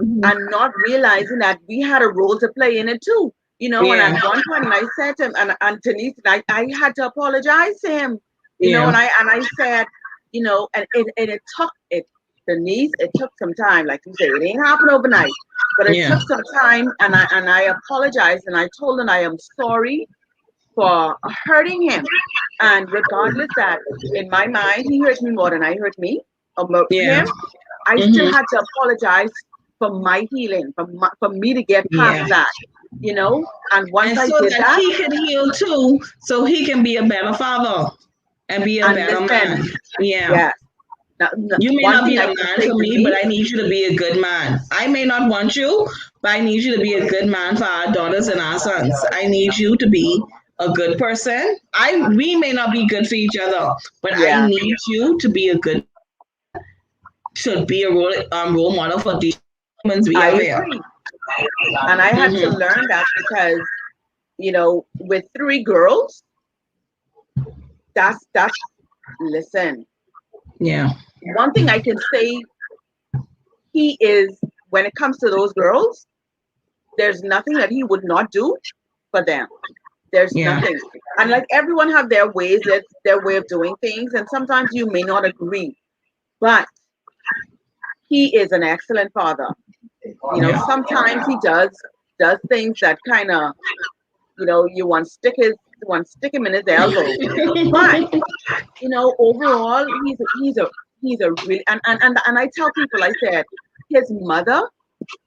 B: not realizing that we had a role to play in it too. And at
C: yeah,
B: one point, and I said to him, and Denise, and I had to apologize to him,
C: yeah,
B: and I said, and it took it, Denise, it took some time, like you say, it ain't happen overnight, but it
C: yeah,
B: took some time, and I apologized, and I told him I am sorry for hurting him, and regardless that in my mind he hurt me more than I hurt
C: yeah.
B: him, I still
C: Hmm.
B: had to apologize for my healing, for me to get past
C: Yeah.
B: that, and once
C: And
B: I
C: so
B: did
C: that
B: that,
C: he can heal too, so he can be a better father and be a
B: and
C: better
B: listen,
C: man. Yeah.
B: yes, now,
C: You may
B: one
C: not
B: thing
C: be
B: I
C: the
B: can
C: man
B: say
C: for
B: to
C: me, but
B: me,
C: I need you to be a good man. I may not want you, but I need you to be a good man for our daughters and our sons. I need you to be a good person. We may not be good for each other, but I
B: yeah,
C: need you to be a good man, to be a role model for these humans we
B: I
C: have here.
B: agree, and I had to
C: Hmm.
B: learn that because with 3 girls, that's listen.
C: Yeah.
B: One thing I can say, he is when it comes to those girls, There's nothing that he would not do for them. There's
C: Yeah.
B: nothing. And like everyone have their ways, their way of doing things, and sometimes you may not agree, but he is an excellent father. You know,
C: Yeah.
B: sometimes he does things that kind of, you want to stick him in his elbow. But overall, he's a really, and I tell people, I said, his mother,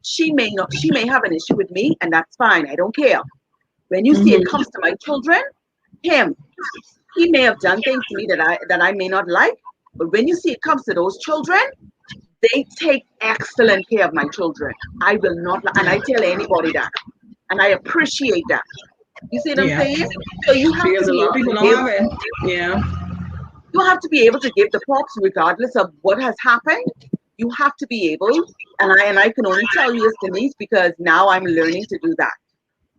B: she may have an issue with me, and that's fine. I don't care. When you see it
C: Mhm.
B: comes to my children, him, he may have done things to me that I may not like, but when you see it comes to those children, they take excellent care of my children. I will not, and I tell anybody that, and I appreciate that. You see what I'm
C: Yeah.
B: saying? So you have to
C: Because a
B: be
C: lot of
B: able to
C: people don't
B: give.
C: have it. Yeah.
B: You have to be able to give the props regardless of what has happened. You have to be able, and I can only tell you as Denise because now I'm learning to do that.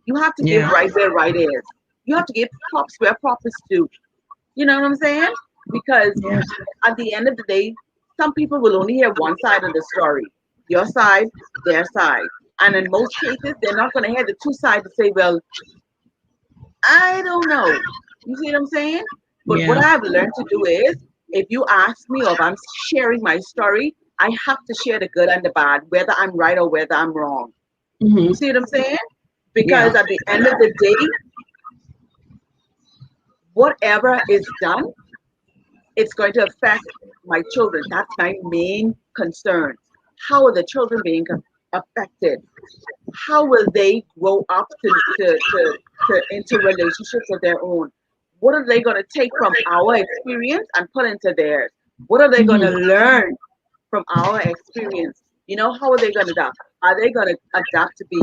B: You have to give
C: Yeah.
B: right where right is. You have to give props where props is due. You know what I'm saying? Because
C: Yeah.
B: at the end of the day, some people will only hear one side of the story, your side, their side. And in most cases, they're not going to hear the two sides to say, well, I don't know. You see what I'm saying? But what
C: Yeah.
B: I've learned to do is, if you ask me or if I'm sharing my story, I have to share the good and the bad, whether I'm right or whether I'm wrong. You
C: Mhm.
B: see what I'm saying?
C: Yeah.
B: Because at the end of the day, whatever is done, it's going to affect my children. That's my main concern. How are the children being affected? How will they grow up to into relationships of their own? What are they going to take from our experience and put into theirs? What are they going to
C: Mhm.
B: learn from our experience? How are they going to adapt? Are they going to adapt to be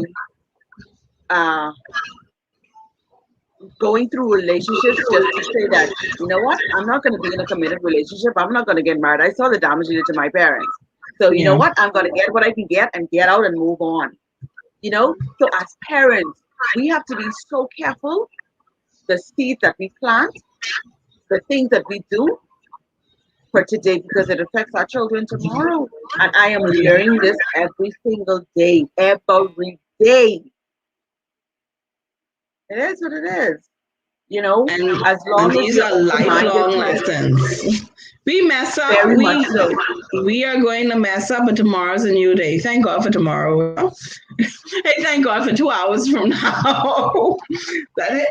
B: uh, going through relationships just to say that, you know what, I'm not going to be in a committed relationship. I'm not going to get married. I saw the damage you did to my parents. So, you know
C: Yeah.
B: what? I'm going to get what I can get and get out and move on. So as parents, we have to be so careful the seeds that we plant, the things that we do for today because it affects our children tomorrow. And I am learning this every single day, every day. It is what it is,
C: And
B: as
C: and
B: long as
C: these
B: you're
C: are
B: open minded
C: lifelong
B: to it.
C: lessons. We mess up.
B: Very much so.
C: We are going to mess up, but tomorrow's a new day. Thank God for tomorrow. Hey, thank God for 2 hours from now. That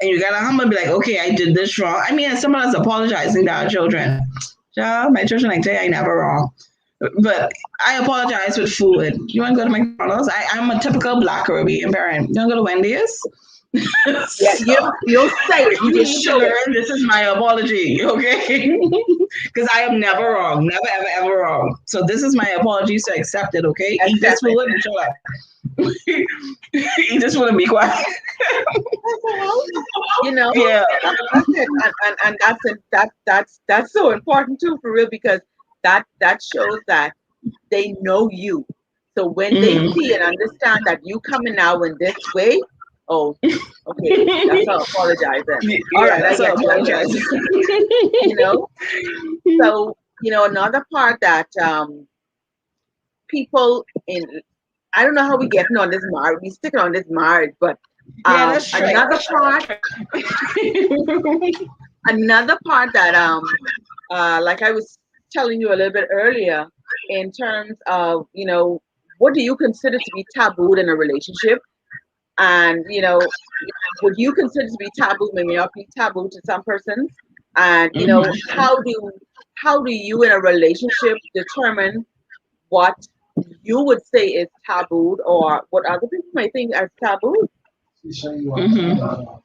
C: and you gotta humble, be like, okay, I did this wrong. I mean, as someone else apologizing to our children. Child, my children, I tell you, I never wrong. But I apologize with food. You want to go to McDonald's? I'm a typical Black Caribbean parent. You want to go to Wendy's?
B: Yeah,
C: So
B: you'll say it. You
C: you
B: just
C: need to
B: show it.
C: learn this is my apology, okay? Because I am never wrong, never ever ever wrong. So this is my apology, so accept it, okay? Eat this
B: Accept it.
C: food and shut up. Eat this food and be quiet.
B: That's all. You know,
C: Yeah.
B: that's it. And that's it. That's so important too, for real, because that shows that they know you. So when they
C: Mm-hmm.
B: see and understand that you coming now in this way, oh, okay, that's how apologize then. All
C: Yeah,
B: right, I
C: that's all.
B: get you, I get
C: Apologize.
B: you. You know, so another part that people in, I don't know how we getting on this marriage. We sticking on this marriage, but
C: Yeah, that's right.
B: another part, that like I was telling you a little bit earlier, in terms of what do you consider to be tabooed in a relationship, and would you consider to be taboo may not be taboo to some persons, and
C: Mhm.
B: how do you in a relationship determine what you would say is tabooed or what other people may think as taboo?
C: Mhm.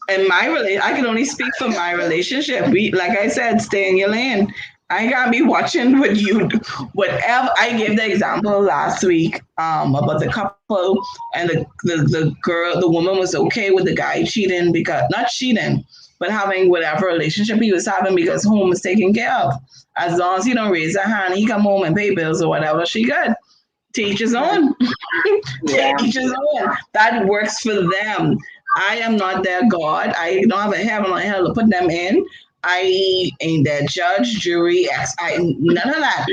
C: And I can only speak for my relationship. We, like I said, stay in your lane. I gotta be watching what you do. Whatever. I gave the example last week about the couple and the girl, the woman was okay with the guy cheating, because not cheating, but having whatever relationship he was having because home was taken care of. As long as he don't raise a hand, he come home and pay bills or whatever, she good. To each his
B: Mhm.
C: own. To
B: Yeah.
C: each his own. That works for them. I am not their God. I don't have a heaven or hell to put them in. I ain't their judge, jury, none of that.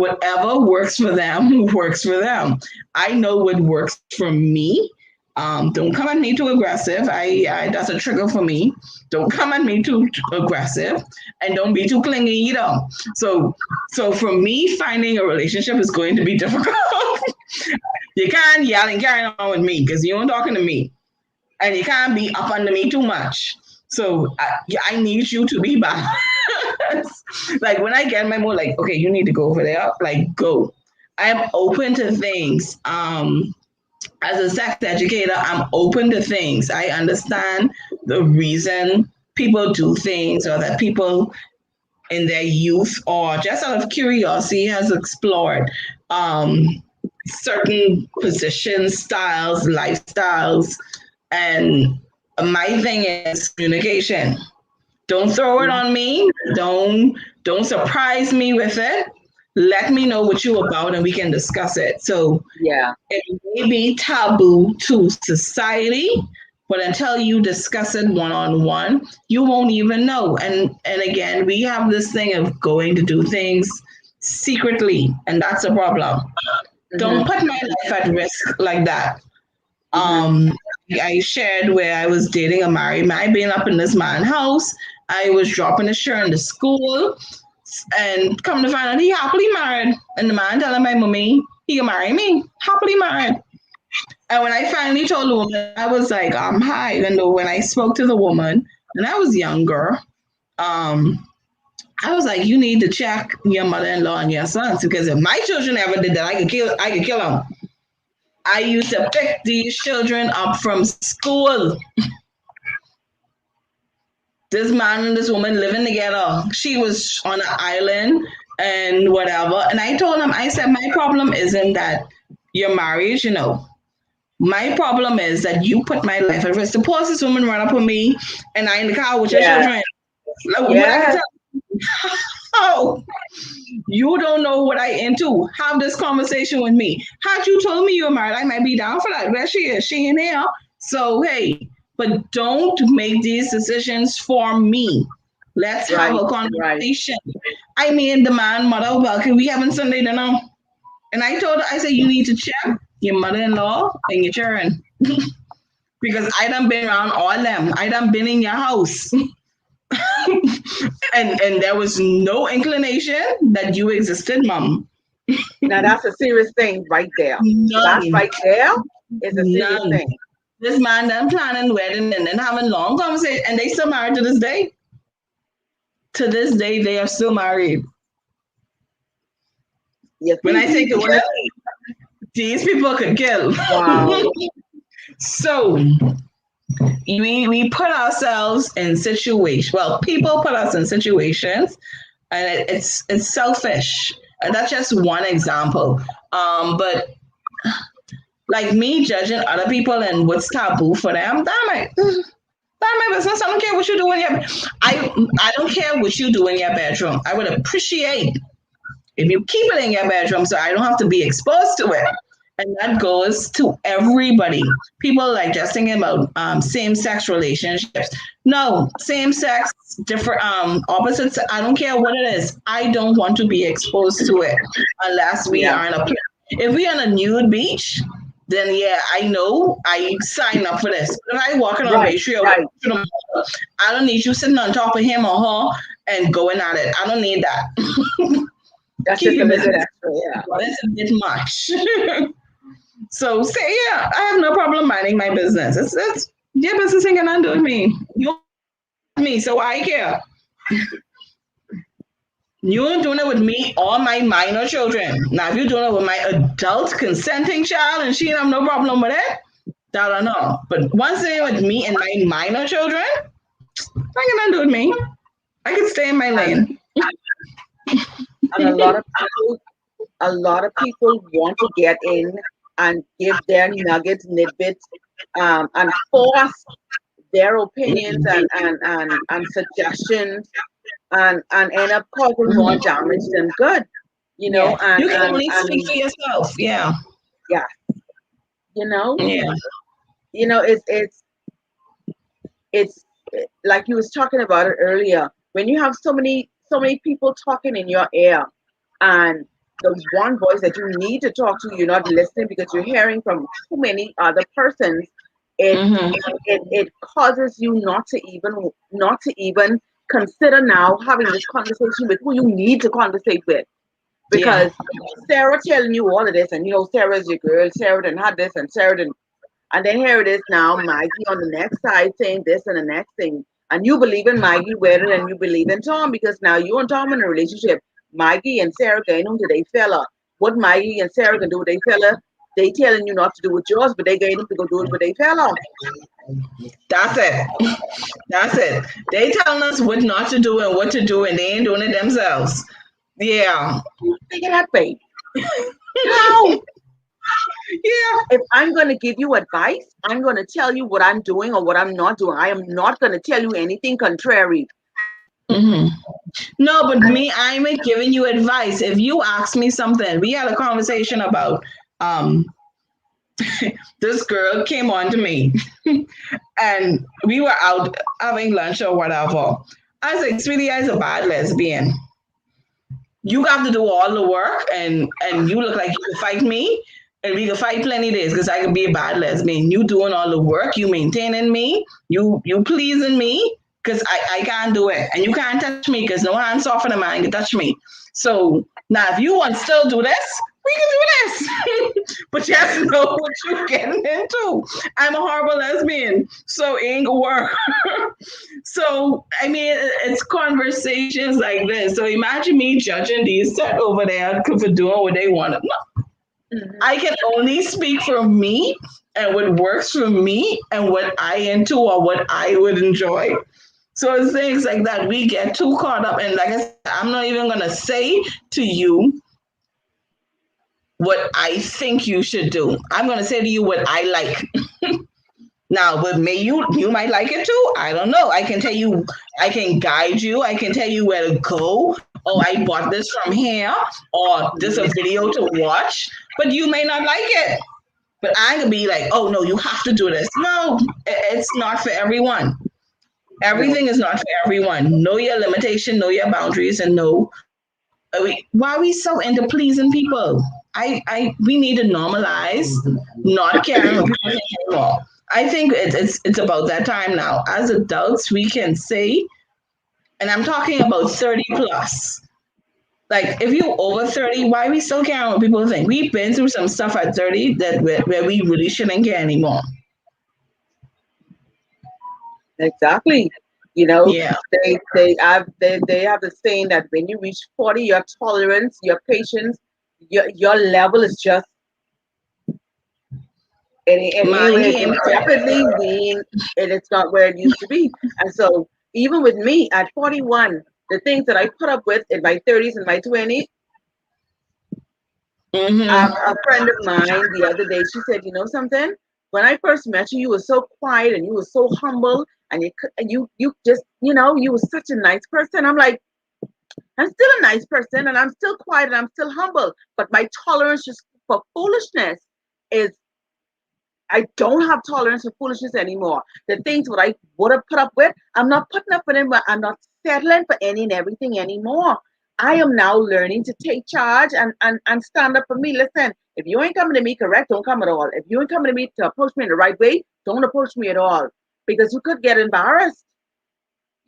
C: whatever works for them works for them. I know what works for me. Don't come at me too aggressive. I that's a trigger for me. Don't come at me too aggressive, and don't be too clingy either. So for me, finding a relationship is going to be difficult. You can't yell and carry on with me because you aren't talking to me, and you can't be up under me too much. So I need you to be balanced. Like when I get my mood, like, okay, you need to go over there, like go. I'm open to things. As a sex educator, I'm open to things. I understand the reason people do things, or that people in their youth or just out of curiosity has explored um, certain positions, styles, lifestyles. And my thing is communication. Don't throw it on me. Don't surprise me with it. Let me know what you're about and we can discuss it. So
B: Yeah.
C: it may be taboo to society, but until you discuss it one on one, you won't even know. And again, we have this thing of going to do things secretly, and that's a problem. Don't put my life at risk like that. Um, I shared where I was dating a married man, being up in this man's house. I was dropping his shirt in the school, and come to find out he happily married. And the man telling my mommy he can marry me, happily married. And when I finally told the woman, I was like, hi. Even though when I spoke to the woman, and I was younger, um, I was like, you need to check your mother-in-law and your sons, because if my children ever did that, I could kill them. I used to pick these children up from school. This man and this woman living together. She was on an island and whatever. And I told him, I said, my problem isn't that you're married, you know. My problem is that you put my life at risk. Suppose this woman run up on me and I in the car with your
B: Yeah.
C: children. Like, what I can
B: Yeah.
C: tell how? You don't know what I into. Have this conversation with me. Had you told me you were married, I might be down for that. Where she is, she in here. So hey, but don't make these decisions for me. Let's have
B: Right.
C: a
B: Right.
C: conversation. I mean, the man, mother, well, can we having Sunday dinner? And I told her, I said, you need to check your mother-in-law and your children. Because I done been around all them. I done been in your house. and there was no inclination that you existed, mom.
B: Now that's a serious thing right there. That
C: None.
B: right there is a serious
C: None.
B: thing.
C: This man done planning wedding and then having long conversation, and they still married to this day. To this day, they are still married.
B: You
C: When
B: see,
C: I say
B: he
C: could
B: doing it.
C: kill, these people could kill.
B: Wow.
C: So we put ourselves in situations. Well, people put us in situations, and it's selfish. And that's just one example. But like me judging other people and what's taboo for them, that my business. I don't care what you do in your. I don't care what you do in your bedroom. I would appreciate if you keep it in your bedroom, so I don't have to be exposed to it. And that goes to everybody. People like just thinking about same-sex relationships. No, same-sex, different, opposites. I don't care what it is. I don't want to be exposed to it unless we
B: Yeah.
C: are in a. If we're on a nude beach, then yeah, I know I sign up for this. But if I walk in on
B: Right.
C: Bay Street,
B: Right.
C: I don't need you sitting on top of him or her and going at it. I don't need that.
B: That's
C: Keep
B: just a
C: your
B: little bit
C: business.
B: extra. Yeah.
C: That's a bit much. So say yeah, I have no problem minding my business. It's your business ain't gonna do with me. You me, so I care. You ain't doing it with me or my minor children. Now, if you're doing it with my adult consenting child and she have no problem with it, that I know. But once they're with me and my minor children, I can do with me. I can stay in my
B: And
C: lane.
B: and a lot of people want to get in and give their nuggets, tidbits, and force their opinions and suggestions and end up causing more damage than good. You
C: Yeah,
B: know, and
C: you can
B: and
C: only speak
B: and
C: for yourself. Yeah,
B: yeah, you know,
C: yeah.
B: it's like you was talking about it earlier. When you have so many people talking in your ear, and the one voice that you need to talk to, you're not listening because you're hearing from too many other persons. It
C: Mm-hmm.
B: it causes you not to even consider now having this conversation with who you need to conversate with.
C: Yeah.
B: Because Sarah telling you all of this, and Sarah's your girl, Sarah didn't have this, and Sarah didn't, and then here it is now, Maggie on the next side saying this and the next thing. And you believe in Maggie better than you believe in Tom because now you and Tom in a relationship. Maggie and Sarah going on to they fella. What Maggie and Sarah can do with they fella, they telling you not to do with yours, but they going them to go do it with they fella.
C: That's it. That's it. They telling us what not to do and what to do, and they ain't doing it themselves. Yeah.
B: Figure that way. No.
C: Yeah.
B: If I'm going to give you advice, I'm going to tell you what I'm doing or what I'm not doing. I am not going to tell you anything contrary.
C: Mm-hmm. No, but me, I'm giving you advice. If you ask me something, we had a conversation about um this girl came on to me and we were out having lunch or whatever. I was like, sweetie, I's a bad lesbian. You have to do all the work and you look like you can fight me and we can fight plenty days because I can be a bad lesbian. You doing all the work, you maintaining me, you pleasing me because I can't do it. And you can't touch me because no hands off of a man can touch me. So now if you want to still do this, we can do this. But you have to know what you're getting into. I'm a horrible lesbian, so it ain't gonna work. So, I mean, it's conversations like this. So imagine me judging these set over there for doing what they want. No,
B: Mhm.
C: I can only speak for me and what works for me and what I into or what I would enjoy. So it's things like that. We get too caught up. And like I said, I'm not even going to say to you what I think you should do. I'm going to say to you what I like. Now, but you might like it too. I don't know. I can tell you, I can guide you. I can tell you where to go. Oh, I bought this from here, or this a video to watch. But you may not like it. But I can be like, oh no, you have to do this. No, it's not for everyone.
B: No.
C: Everything is not for everyone. Know your limitation, know your boundaries, and know why are we so into pleasing people. We need to normalize not caring what people think anymore. I think it's about that time now. As adults, we can say, and I'm talking about 30 plus. Like if you over 30, why are we still caring what people think? We've been through some stuff at 30 that where we really shouldn't care anymore.
B: Exactly.
C: Yeah.
B: They have the saying that when you reach 40, your tolerance, your patience, your level is just
C: Mine
B: anyway,
C: came
B: definitely we and it's not where it used to be. And so even with me at 41, the things that I put up with in my 30s and my 20s,
C: mm-hmm.
B: a friend of mine the other day, she said, you know something? When I first met you, you were so quiet and you were so humble and you just, you were such a nice person. I'm like, I'm still a nice person and I'm still quiet and I'm still humble, but my tolerance just for foolishness is I don't have tolerance for foolishness anymore. The things what I would have put up with, I'm not putting up with it, but I'm not settling for any and everything anymore. I am now learning to take charge and stand up for me. Listen, if you ain't coming to me correct, don't come at all. If you ain't coming to me to approach me in the right way, don't approach me at all. Because you could get embarrassed.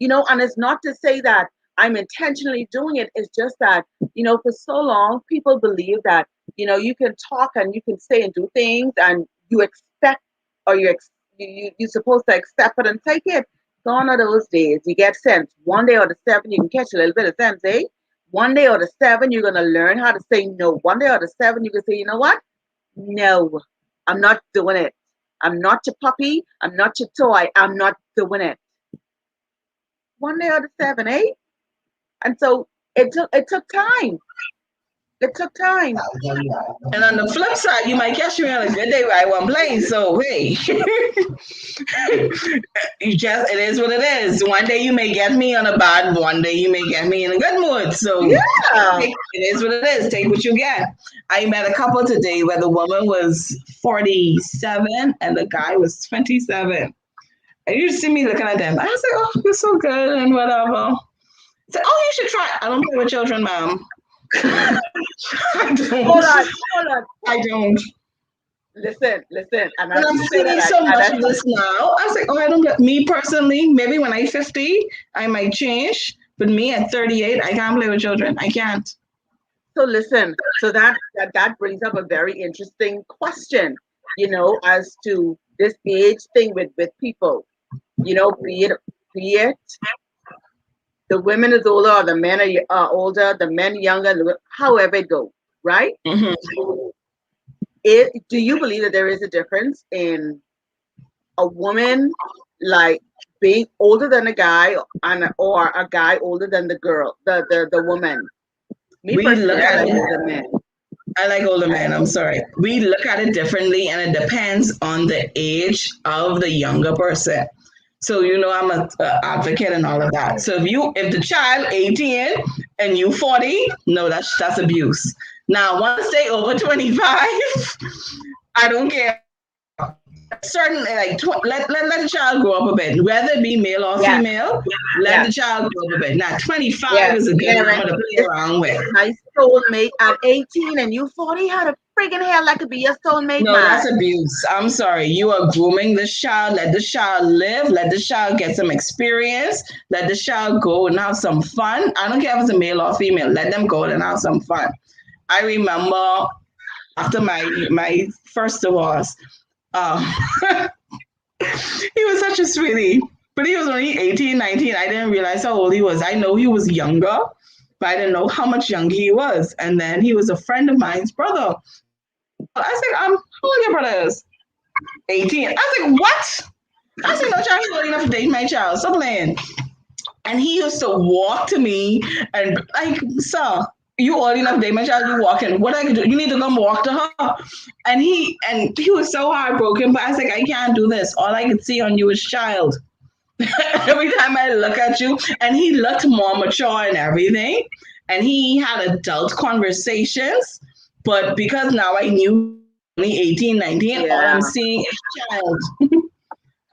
B: And it's not to say that I'm intentionally doing it. It's just that, for so long, people believe that, you can talk and you can say and do things and you expect or you're supposed to accept it and take it. Gone are those days. You get sense. One day or the seven, you can catch a little bit of sense, eh? One day or the seven, you're going to learn how to say no. One day or the seven, you can say, you know what? No, I'm not doing it. I'm not your puppy. I'm not your toy. I'm not doing it. One day or the seven, eh? And so it took time. It took time.
C: And on the flip side, you might catch me on a good day where I won't play. So hey, it is what it is. One day you may get me on a bad, one day you may get me in a good mood. So
B: Yeah.
C: it is what it is. Take what you get. I met a couple today where the woman was 47 and the guy was 27. And you see me looking at them. I was like, oh, you're so good and whatever. I said, oh, you should try. I don't play with children, ma'am. I don't.
B: Hold on.
C: I don't.
B: Listen. And
C: And
B: as
C: I'm
B: you say
C: seeing
B: that,
C: so
B: and
C: much of this now. I was like, oh, I don't get me personally. Maybe when I'm 50, I might change. But me at 38, I can't play with children. I can't.
B: so listen. So that brings up a very interesting question. As to this age thing with people. Be it the women is older or the men are older, the men younger, however it goes, right?
C: Hmm.
B: Do you believe that there is a difference in a woman like being older than a guy or a guy older than the girl, the woman? Me
C: We
B: personally,
C: look
B: I
C: at
B: like
C: it.
B: older men.
C: I like older men. I'm sorry. We look at it differently, and it depends on the age of the younger person. So I'm a advocate and all of that. So if the child 18 and you 40, no, that's abuse. Now once they over 25, I don't care. Certain like let the child grow up a bit, whether it be male or
B: Yeah,
C: female. Let
B: yeah,
C: the child grow up a bit. Now 25
B: yeah.
C: is a good
B: Aaron,
C: number to play
B: this
C: around with.
B: is my soulmate at 18 and you 40. How the friggin' hell that could be your soulmate,
C: No, that's
B: man?
C: abuse. I'm sorry. You are grooming this child. Let the child live. Let the child get some experience. Let the child go and have some fun. I don't care if it's a male or female. Let them go and have some fun. I remember after my first divorce, um, he was such a sweetie. But he was only 18, 19. I didn't realize how old he was. I know he was younger, but I didn't know how much younger he was. And then he was a friend of mine's brother. I said, how old your brother is? 18. I was like, what? I said, no child is old enough to date my child. Stop playing. And he used to walk to me and like, sir, you old enough to date my child, you walking. What I can do? You need to come walk to her. And he was so heartbroken, but I was like, I can't do this. All I can see on you is child. Every time I look at you, and he looked more mature and everything. And he had adult conversations. But because now I knew only 18, 19, all
B: Yeah.
C: I'm seeing is child.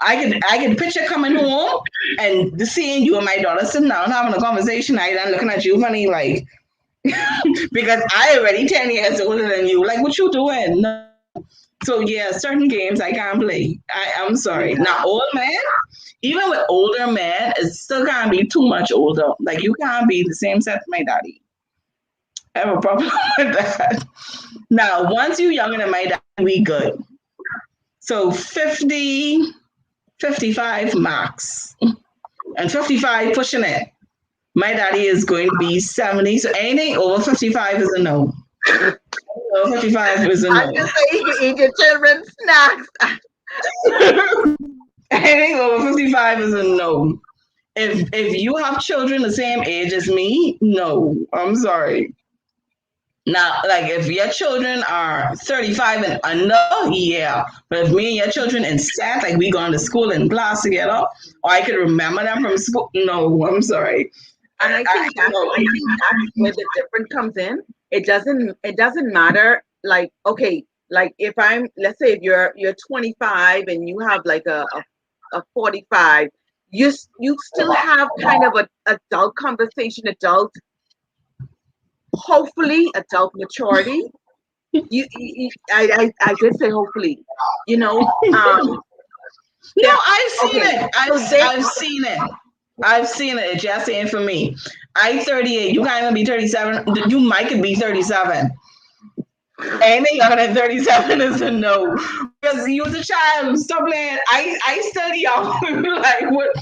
C: I can picture coming home and seeing you and my daughter sitting down having a conversation. I done looking at you funny like because I already 10 years older than you. Like what you doing? No. So yeah, certain games I can't play. I'm sorry.
B: Yeah.
C: Now old man, even with older men, it still can't be too much older. Like you can't be the same sex my daddy. I have a problem with that. Now once you younger than my daddy, we good. So 50, 55 max. And 55 pushing it. My daddy is going to be 70. So anything over 55 is a no. Over 55 is a
B: I
C: no.
B: just say you can eat your children's snacks.
C: Anything over 55 is a no. If you have children the same age as me, no. I'm sorry. Now, like if your children are 35 and under, yeah. But if me and your children in set, like we going to school in class together, or I could remember them from school, no, I'm sorry.
B: And I think that's where the difference comes in. It doesn't matter. Like, okay, like if let's say if you're 25 and you have like a 45, you still have kind of a adult conversation, hopefully adult maturity. I did say hopefully, you know, um,
C: No,
B: that
C: I've seen
B: okay,
C: it.
B: so they
C: I've seen it. I've seen it. It's just saying for me. I 38. You can't even be 37. You might could be 37. Anything younger than 37 is a no. Because you was a child. Stop playing. I study y'all. Like what?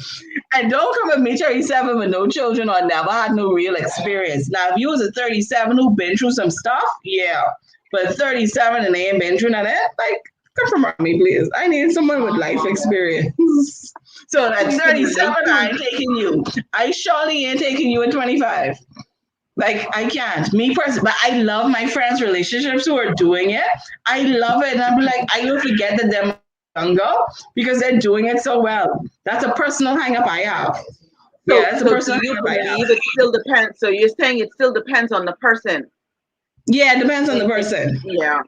C: And don't come at me 37 with no children or never had no real experience. Now, if you was a 37 who been through some stuff, yeah. But 37 and they ain't been through none of that, like, come from me, please. I need someone with life experience. So at
B: you can
C: 37,
B: relate
C: I
B: to.
C: ain't taking you. I surely ain't taking you at 25. Like I can't. Me personally, but I love my friends' relationships who are doing it. I love it. And I'm like, I don't forget that they're younger because they're doing it so well. That's a personal hang up I have.
B: So,
C: Yeah, that's a
B: so do
C: personal
B: you
C: hang up I have.
B: believe it still depends? So you're saying it still depends on the person?
C: Yeah, it depends on the person.
B: Yeah,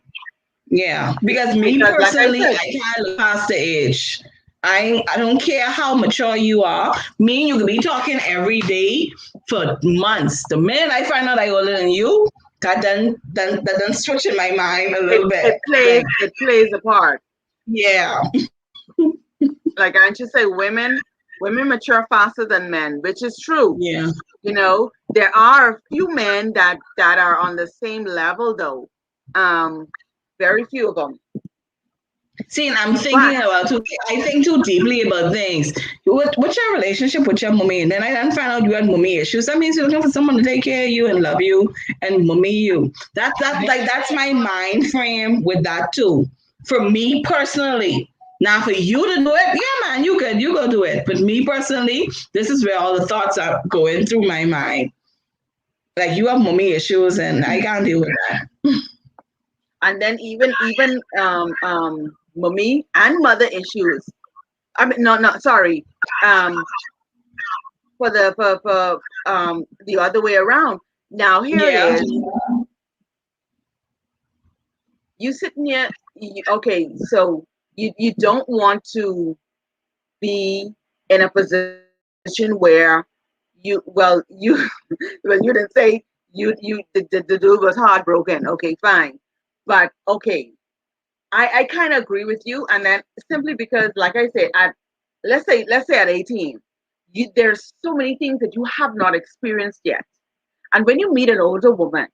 C: Yeah. Because me
B: because like I
C: personally,
B: said,
C: I can't look past the age. I don't care how mature you are. Me and you could be talking every day for months. The minute I find out I older than you, that done switch in my mind a
B: It
C: little bit.
B: it plays
C: Like,
B: it plays a part.
C: yeah.
B: Like I should say, women mature faster than men, which is true.
C: Yeah.
B: There are a few men that are on the same level though. Um, very few of them.
C: See, and I'm
B: But
C: thinking about too. I think too deeply about things. What's your relationship with your mommy? And then I then find out you had mommy issues. That means you're looking for someone to take care of you and love you and mommy you. That's my mind frame with that too. For me personally. Now for you to do it, yeah, man, you go do it. But me personally, this is where all the thoughts are going through my mind. Like you have mommy issues, and I can't deal with that.
B: and then even mommy and mother issues. I mean, no, sorry. Um, for the other way around. Now here it
C: Yeah.
B: is. You sitting here. Okay, so you don't want to be in a position where you well, you didn't say the dude was heartbroken. Okay, fine, but okay, I kind of agree with you, and then simply because, like I said, at let's say at 18, there's so many things that you have not experienced yet, and when you meet an older woman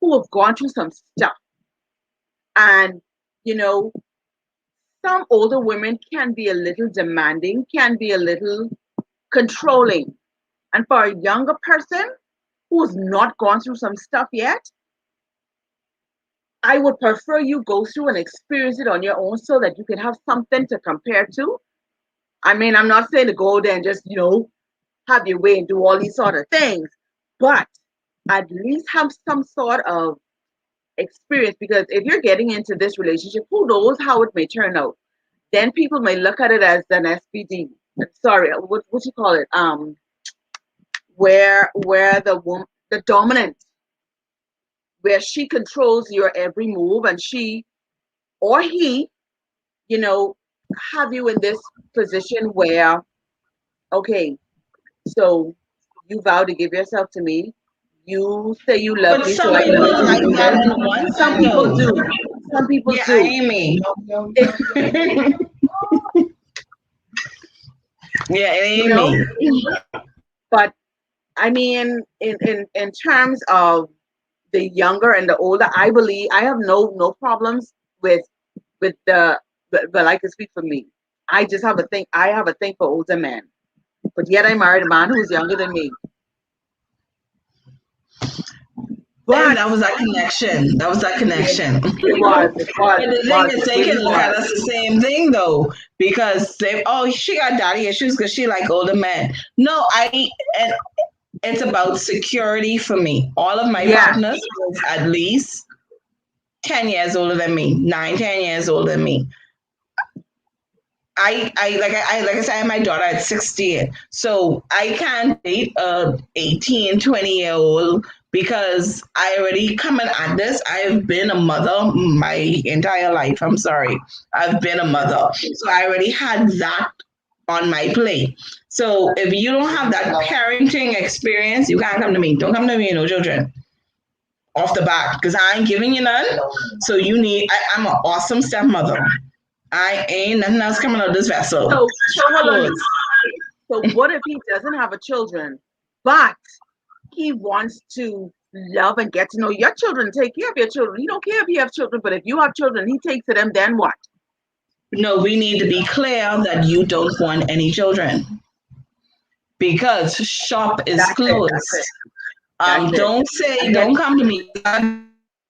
B: who have gone through some stuff, and you know, some older women can be a little demanding, can be a little controlling, and for a younger person who's not gone through some stuff yet, I would prefer you go through and experience it on your own so that you can have something to compare to. I mean, I'm not saying to go there and just, have your way and do all these sort of things, but at least have some sort of experience, because if you're getting into this relationship, who knows how it may turn out? Then people may look at it as an SPD. Sorry, what you call it? Where the dominant, where she controls your every move, and she or he, you know, have you in this position where, okay, so you vow to give yourself to me. You say you love
C: But
B: me, so
C: some
B: I
C: people
B: need you to
C: like
B: do
C: that
B: this.
C: in one
B: Some
C: thing
B: people
C: though.
B: do. Some people
C: Yeah,
B: do.
C: Amy.
B: It,
C: Yeah,
B: you know,
C: Amy.
B: but I mean, in terms of the younger and the older, I believe I have no problems with but I can speak for me. I just have a thing. I have a thing for older men, but yet I married a man who's younger than me.
C: And
B: But
C: that was that connection. That was that
B: it,
C: connection.
B: it was, it was,
C: But the
B: it
C: thing
B: was,
C: is,
B: it
C: they can
B: really
C: look at
B: was.
C: us the same thing though, because they, oh, she got daddy issues because she like older men. No, and it's about security for me. All of my
B: Yeah,
C: partners was at least 10 years older than me, 9, 10 years older than me. Like I said, I had my daughter at 16. So I can't date a 18, 20-year old because I already coming at this. I've been a mother my entire life. I'm sorry. I've been a mother. So I already had that on my plate. So if you don't have that parenting experience, you can't come to me. Don't come to me, no children. Off the bat, because I ain't giving you none. So I'm an awesome stepmother. I ain't nothing else coming out of this vessel.
B: so hold on.
C: Clothes.
B: So what if he doesn't have a children, but he wants to love and get to know your children, take care of your children? He don't care if you have children, but if you have children, he takes to them. Then what?
C: No, we need to be clear that you don't want any children because shop is
B: That's it.
C: closed.
B: That's it. That's it. And then
C: Don't come to me.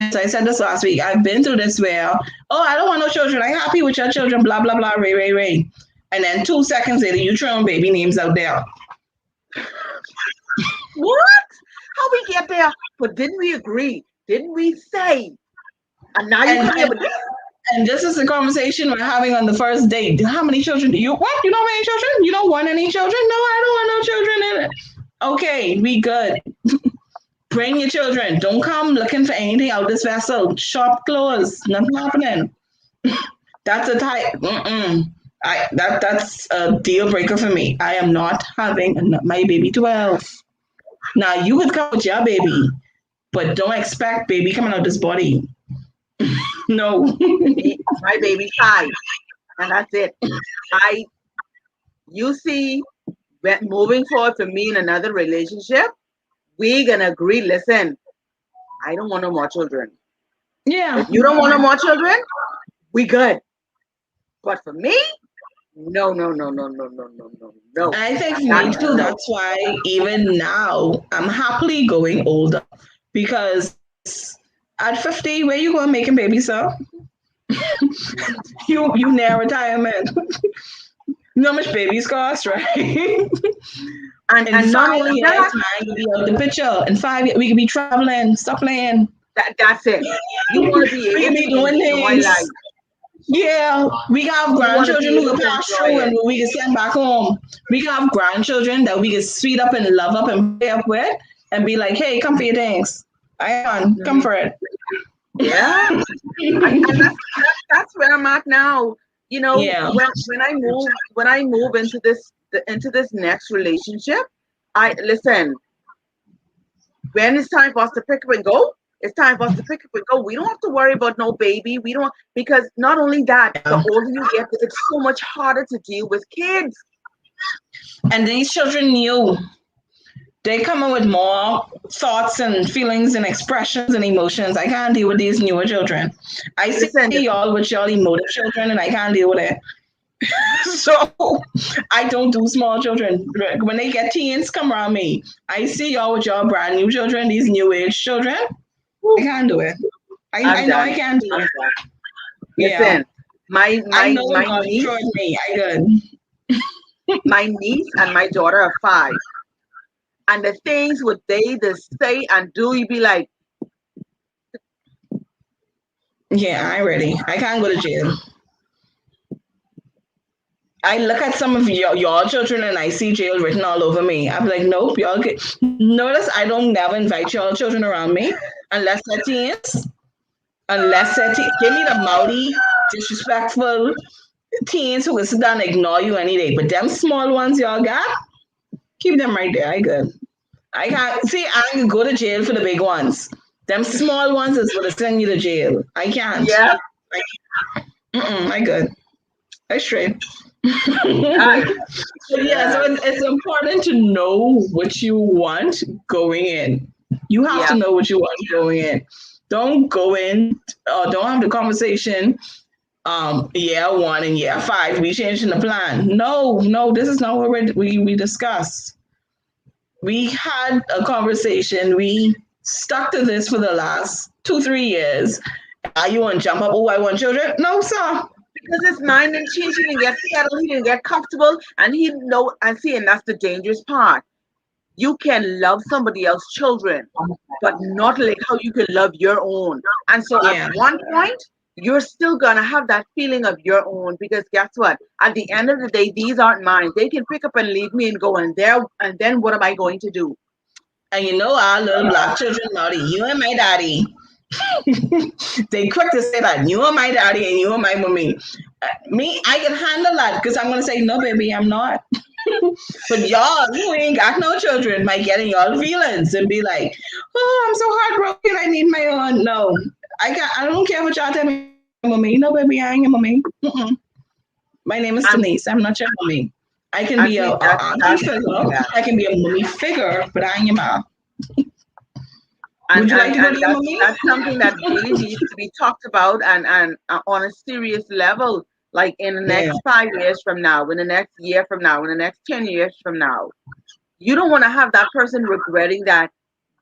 C: I said this last week. I've been through this where, oh, I don't want no children. I'm happy with your children, blah, blah, blah, ray, ray, ray. And then 2 seconds later, you throwing baby names out there.
B: what? How we get there? But didn't we agree? Didn't we say? And now you
C: And,
B: come here
C: and
B: with this.
C: And this is the conversation we're having on the first date. How many children do you what? You don't want any children? You don't want any children? No, I don't want no children in it. Okay, we good. Bring your children. Don't come looking for anything out this vessel. Shop closed. Nothing happening. That's a type. Mm-mm. That's a deal breaker for me. I am not having my baby 12. Now you could come with your baby, but don't expect baby coming out this body. No.
B: My baby 5, and that's it. I, you see, moving forward for me in another relationship, we gonna agree. Listen, I don't want no more children.
C: Yeah.
B: If you don't want no more children, we good. But for me, no, no, no, no, no, no, no, no, no.
C: I think for me
B: That's
C: too,
B: no.
C: that's why even now I'm happily going older because at 50, where you going making babies, sir? You near retirement. You know how much babies cost, right? In
B: And not
C: 5
B: only
C: years,
B: that,
C: man, you'll be out the picture. In 5 years, we could be traveling, stop playing.
B: that's it. You want to be
C: We
B: able
C: could
B: to
C: be doing
B: enjoy
C: things.
B: life.
C: Yeah, we can have
B: You want to
C: grandchildren
B: be
C: who
B: able
C: will
B: to
C: pass
B: enjoy
C: through
B: it.
C: and we can send back home. We can have grandchildren that we can sweet up and love up and play up with and be like, hey, come for your things. I on, come
B: Mhm.
C: for it.
B: Yeah, and that's where I'm at now. You know,
C: Yeah.
B: when I move into this next relationship, I listen. When it's time for us to pick up and go, it's time for us to pick up and go. We don't have to worry about no baby. We don't, because not only that, the
C: Yeah.
B: older you get, it's so much harder to deal with kids.
C: And these children knew they come in with more thoughts and feelings and expressions and emotions. I can't deal with these newer children. I see
B: Listen,
C: y'all with y'all emotive children and I can't deal with it. So I don't do small children. When they get teens come around me, I see y'all with y'all brand new children, these new age children. I can't do it.
B: I'm
C: I know I
B: done.
C: can't do
B: I'm
C: it.
B: done.
C: Yeah.
B: Listen, my
C: I
B: my
C: know
B: my
C: God
B: niece,
C: destroyed me. I good.
B: my niece and my daughter are 5, and the things what they just say and do, you be like,
C: Yeah, I'm ready. I can't go to jail. I look at some of your children and I see jail written all over me. I'm like, nope, y'all get. Notice I don't never invite your children around me unless they're teens. Unless they're teens. Give me the mouthy, disrespectful teens who will sit down and ignore you any day. But them small ones y'all got, keep them right there. I good. I can't see. I can go to jail for the big ones. Them small ones is what send you to jail. I can't.
B: yeah,
C: I good. I straight.
B: I,
C: But yeah, so
B: yeah,
C: it's important to know what you want going in. You have to
B: yeah.
C: know what you want going in. Don't go in or don't have the conversation. Year 1 and year 5, we changing the plan. No, no, this is not what we discussed. We had a conversation. We stuck to this for the last 2, 3 years. Are you want to jump up? Oh, I want children? No, sir.
B: Because his mind didn't change, he didn't get settled, he didn't get comfortable, and he know and see, and that's the dangerous part. You can love somebody else's children, but not like how you can love your own. And so at
C: Yeah.
B: one point, you're still gonna have that feeling of your own, because guess what? At the end of the day, these aren't mine. They can pick up and leave me and go, and then what am I going to do?
C: And you know our little black children, Naughty, you and my daddy. They quick to say that you are my daddy and you are my mommy. Me, I can handle that because I'm gonna say no, baby, I'm not. But y'all, who ain't got no children, might get in y'all feelings and be like, "Oh, I'm so heartbroken. I need my own." No, I got. I don't care what y'all tell me, mommy. No, baby, I ain't your mommy. Mm-mm. My name is
B: I'm
C: Denise. I'm not your mommy. I can
B: I
C: be a
B: think
C: auntie figure.
B: that.
C: I can be a mommy figure, but I ain't your mom.
B: and
C: Would you like
B: and
C: to go
B: and
C: to your
B: that's
C: mommy?
B: that's something that really needs to be talked about, and on a serious level, like in the
C: Yeah.
B: next 5 years from now, in the next year from now, in the next 10 years from now. You don't want to have that person regretting that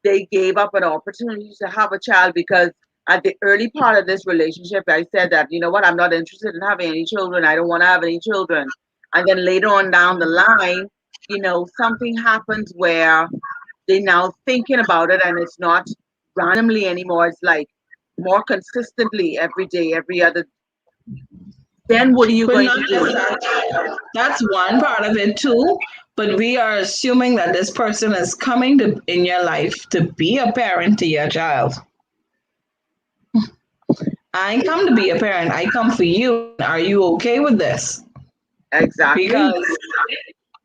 B: they gave up an opportunity to have a child, because at the early part of this relationship I said that, you know what, I'm not interested in having any children, I don't want to have any children. And then later on down the line, something happens where they now thinking about it, and it's not randomly anymore, it's like more consistently every day, every other. Then what are you
C: But
B: going
C: not
B: to
C: just
B: do?
C: that. That's one part of it too. But we are assuming that this person is coming to in your life to be a parent to your child. I ain't come to be a parent. I come for you. Are you okay with this?
B: Exactly.
C: Because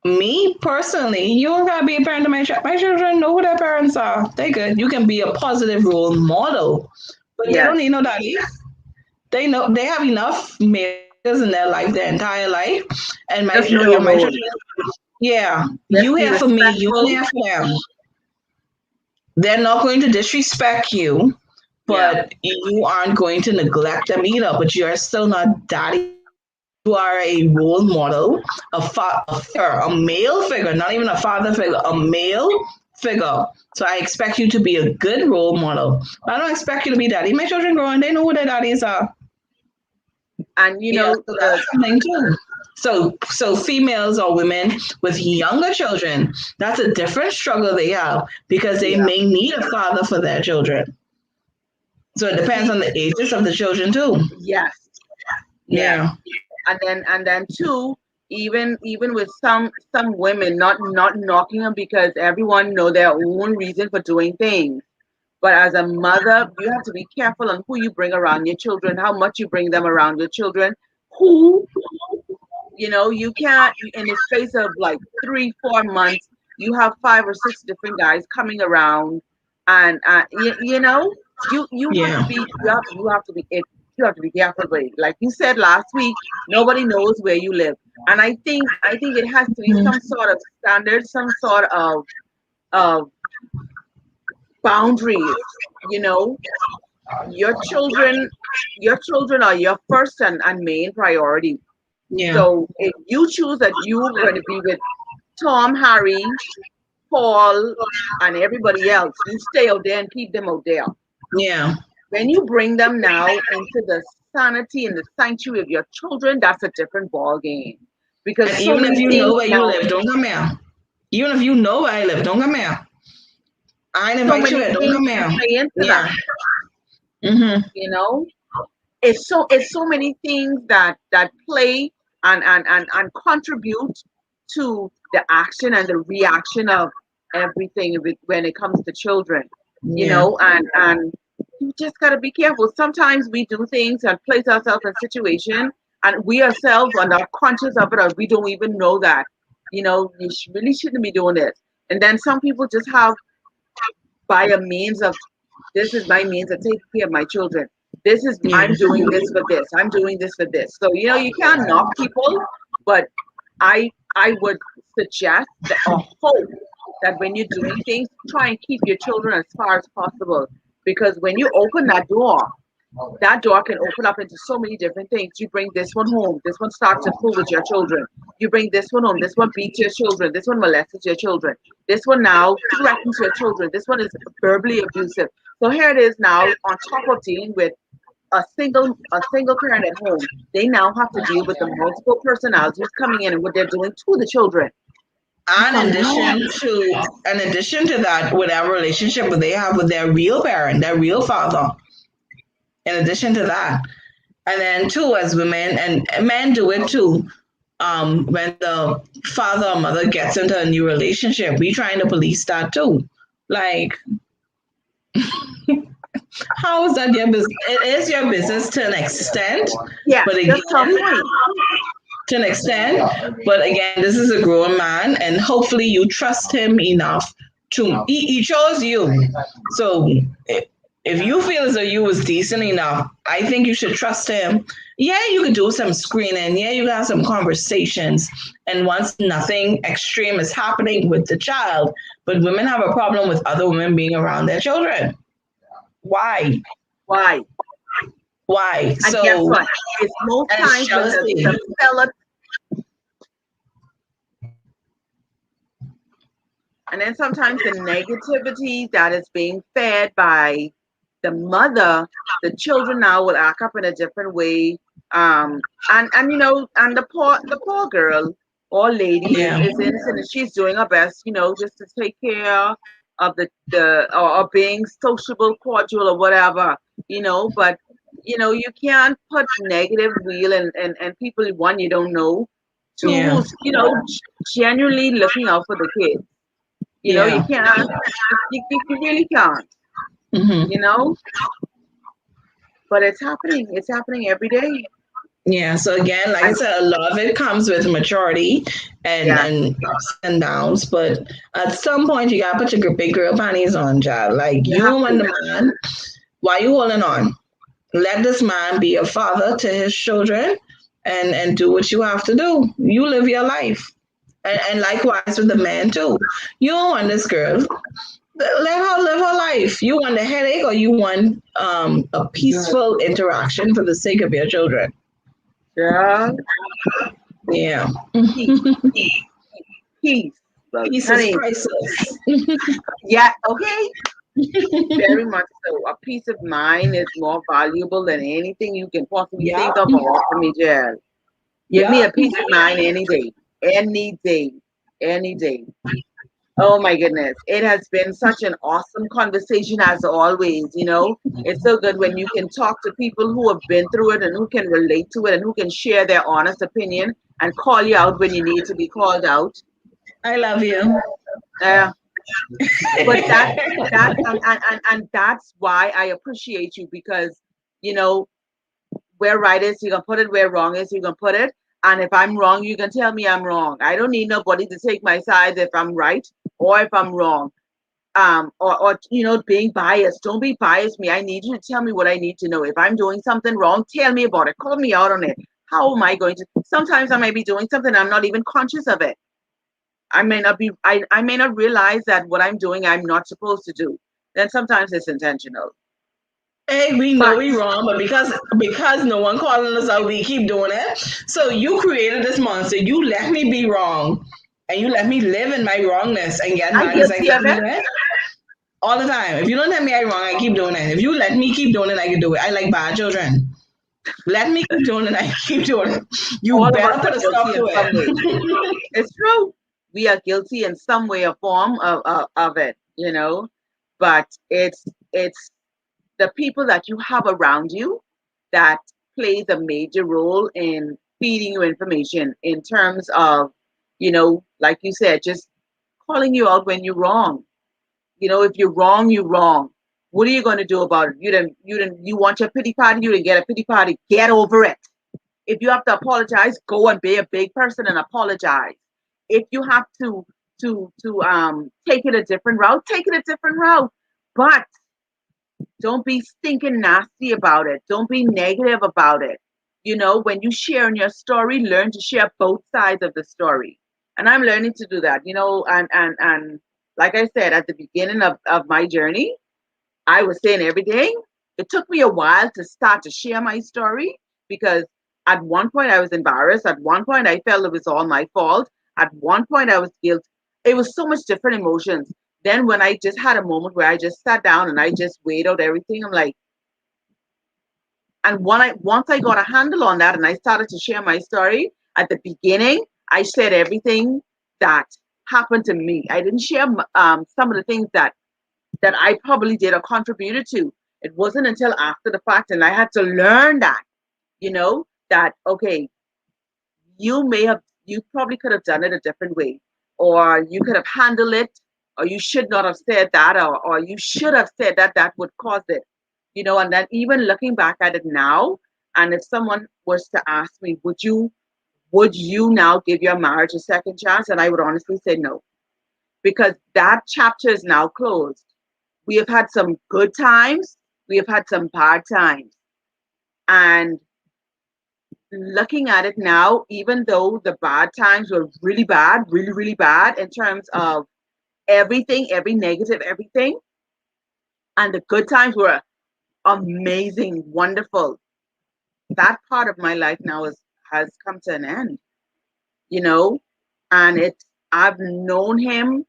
C: me personally, you don't gotta be a parent to my child. My children know who their parents are. They good. You can be a positive role model, but they don't
B: Yes.
C: need no daddy. They know they have enough male figures in their life, their entire life, and
B: Just know your
C: my
B: role.
C: children. Yeah,
B: Just
C: you
B: be
C: here for me. You
B: respectful.
C: here for them. They're not going to disrespect you,
B: Yeah.
C: but you aren't going to neglect them either. But you're still not daddy. You are a role model, a figure, a male figure, not even a father figure, a male figure. So I expect you to be a good role model. I don't expect you to be daddy. My children growing, they know who their daddies are.
B: And you
C: Yeah,
B: know
C: so
B: the
C: that's something too. So females or women with younger children, that's a different struggle they have because they
B: yeah.
C: may need a father for their children. So it depends
B: See,
C: on the ages of the children too.
B: yes, yes.
C: Yeah.
B: And then too, even with some women, not knocking them, because everyone know their own reason for doing things. But as a mother, you have to be careful on who you bring around your children, how much you bring them around your children. Who, you can't, in the space of like 3 4 months, you have 5 or 6 different guys coming around, and you have to
C: Yeah.
B: be you have to be careful with it. Like you said last week, nobody knows where you live, and I think it has to be
C: Mhm.
B: some sort of standard, some sort of boundaries. You know, your children, your children are your first and main priority.
C: Yeah.
B: So if you choose that you're going to be with Tom, Harry, Paul, and everybody else, you stay out there and keep them out there.
C: Yeah.
B: When you bring them now into the sanity and the sanctuary of your children, that's a different ball game. Because
C: And
B: so
C: even if
B: many
C: you know
B: things
C: where you
B: now,
C: live, don't come here. Even if you know where I live, don't come here. I ain't
B: so
C: invite you
B: many
C: there. Don't
B: things
C: come
B: can
C: here.
B: play into that.
C: Yeah. Mm-hmm.
B: You know, it's so many things that play and contribute to the action and the reaction of everything when it comes to children,
C: Yeah.
B: and you just got to be careful. Sometimes we do things and place ourselves in situation, and we ourselves are not conscious of it, or we don't even know that really shouldn't be doing this. And then some people just have, by a means of, this is my means of taking care of my children.
C: Yeah.
B: I'm doing this for this. I'm doing this for this. So you can't knock people, but I would suggest or hope that when you're doing things, try and keep your children as far as possible. Because when you open that door can open up into so many different things. You bring this one home, this one starts to fool with your children. You bring this one home, this one beats your children, this one molests your children, this one now threatens your children, this one is verbally abusive. So here it is now, on top of dealing with a single parent at home, they now have to deal with the multiple personalities coming in and what they're doing to the children. It's a
C: And
B: lot.
C: in addition to that, whatever relationship they have with their real parent, their real father. In addition to that, and then too, as women and men do it too. When the father or mother gets into a new relationship, we trying to police that too. Like, how is that your business? It is your business to an extent,
B: Yes,
C: but
B: that's her
C: again,
B: point.
C: to an extent, but again, this is a grown man, and hopefully you trust him enough to. He chose you, so if you feel as though you was decent enough, I think you should trust him. Yeah, you could do some screening. Yeah, you can have some conversations, and once nothing extreme is happening with the child, but women have a problem with other women being around their children. Why?
B: Why?
C: Why?
B: And guess
C: So,
B: what? It's most
C: and it's
B: times when the
C: jealousy.
B: fella, and then sometimes the negativity that is being fed by the mother, the children now will act up in a different way. And the poor girl or lady is,
C: Yeah.
B: is innocent, and she's doing her best, just to take care of or being sociable, cordial, or whatever, but you can't put negative wheel and people, one, you don't know, two,
C: Yeah.
B: who's genuinely looking out for the kids. You
C: Yeah.
B: can't. You really can't.
C: Hmm.
B: You know. But it's happening. It's happening every day.
C: Yeah. So again, like I said, a lot of it comes with maturity
B: Yeah,
C: and ups and downs. But at some point, you gotta put your big girl panties on, child. Like
B: you have
C: you and
B: to.
C: the man, why you holding on? Let this man be a father to his children, and do what you have to do. You live your life, and likewise with the man too. You don't want this girl. Let her live her life. You want a headache, or you want a peaceful interaction for the sake of your children.
B: Yeah,
C: Yeah.
B: peace, peace, peace. Well,
C: Peace is
B: honey,
C: priceless.
B: yeah, okay. Very much so. A peace of mind is more valuable than anything you can possibly
C: Yep.
B: think of or offer me, Jared. Give me a
C: Yep.
B: peace of mind any day. Any day. Any day. Oh my goodness. It has been such an awesome conversation as always. It's so good when you can talk to people who have been through it and who can relate to it and who can share their honest opinion and call you out when you need to be called out.
C: I love you.
B: Uh, but and that's why I appreciate you because, you know, where right is, you can put it. Where wrong is, you can put it. And if I'm wrong, you can tell me I'm wrong. I don't need nobody to take my side if I'm right or if I'm wrong. Or being biased. Don't be biased me. I need you to tell me what I need to know. If I'm doing something wrong, tell me about it. Call me out on it. How am I going to? Sometimes I may be doing something I'm not even conscious of it. I may not realize that what I'm doing I'm not supposed to do. Then sometimes it's intentional.
C: Hey, we know
B: But
C: we wrong, but because no one calling us out, we keep doing it. So you created this monster. You let me be wrong, and you let me live in my wrongness and get
B: I'm
C: mad because I
B: guilty
C: keep
B: of it.
C: doing it all the time. If you don't let me I wrong, I keep doing it. If you let me keep doing it, I can do it. I like bad children. Let me keep doing it. I keep doing it. You
B: All of us
C: better
B: are
C: put a
B: guilty
C: stop
B: in
C: to
B: some way.
C: it.
B: It's true. We are guilty in some way or form of it. But it's the people that you have around you that plays a major role in feeding you information in terms of, like you said, just calling you out when you're wrong. If you're wrong, you're wrong. What are you going to do about it? You want your pity party, you didn't get a pity party. Get over it. If you have to apologize, go and be a big person and apologize. If you have to take it a different route, take it a different route. But don't be stinking nasty about it. Don't be negative about it. When you share in your story, learn to share both sides of the story. And I'm learning to do that, and like I said at the beginning of my journey, I was saying everything. It took me a while to start to share my story because at one point I was embarrassed. At one point I felt it was all my fault. At one point I was guilty. It was so much different emotions. Then when I just had a moment where I just sat down and I just weighed out everything, I'm like, and once I got a handle on that and I started to share my story, at the beginning, I said everything that happened to me. I didn't share some of the things that I probably did or contributed to. It wasn't until after the fact, and I had to learn that okay, you probably could have done it a different way, or you could have handled it, or you should not have said that, or you should have said that would cause it. And then even looking back at it now, and if someone was to ask me, would you now give your marriage a second chance? And I would honestly say no, because that chapter is now closed. We have had some good times, we have had some bad times. And looking at it now, even though the bad times were really bad, really, really bad in terms of everything, every negative, everything, and the good times were amazing, wonderful. That part of my life now has come to an end, you know, and I've known him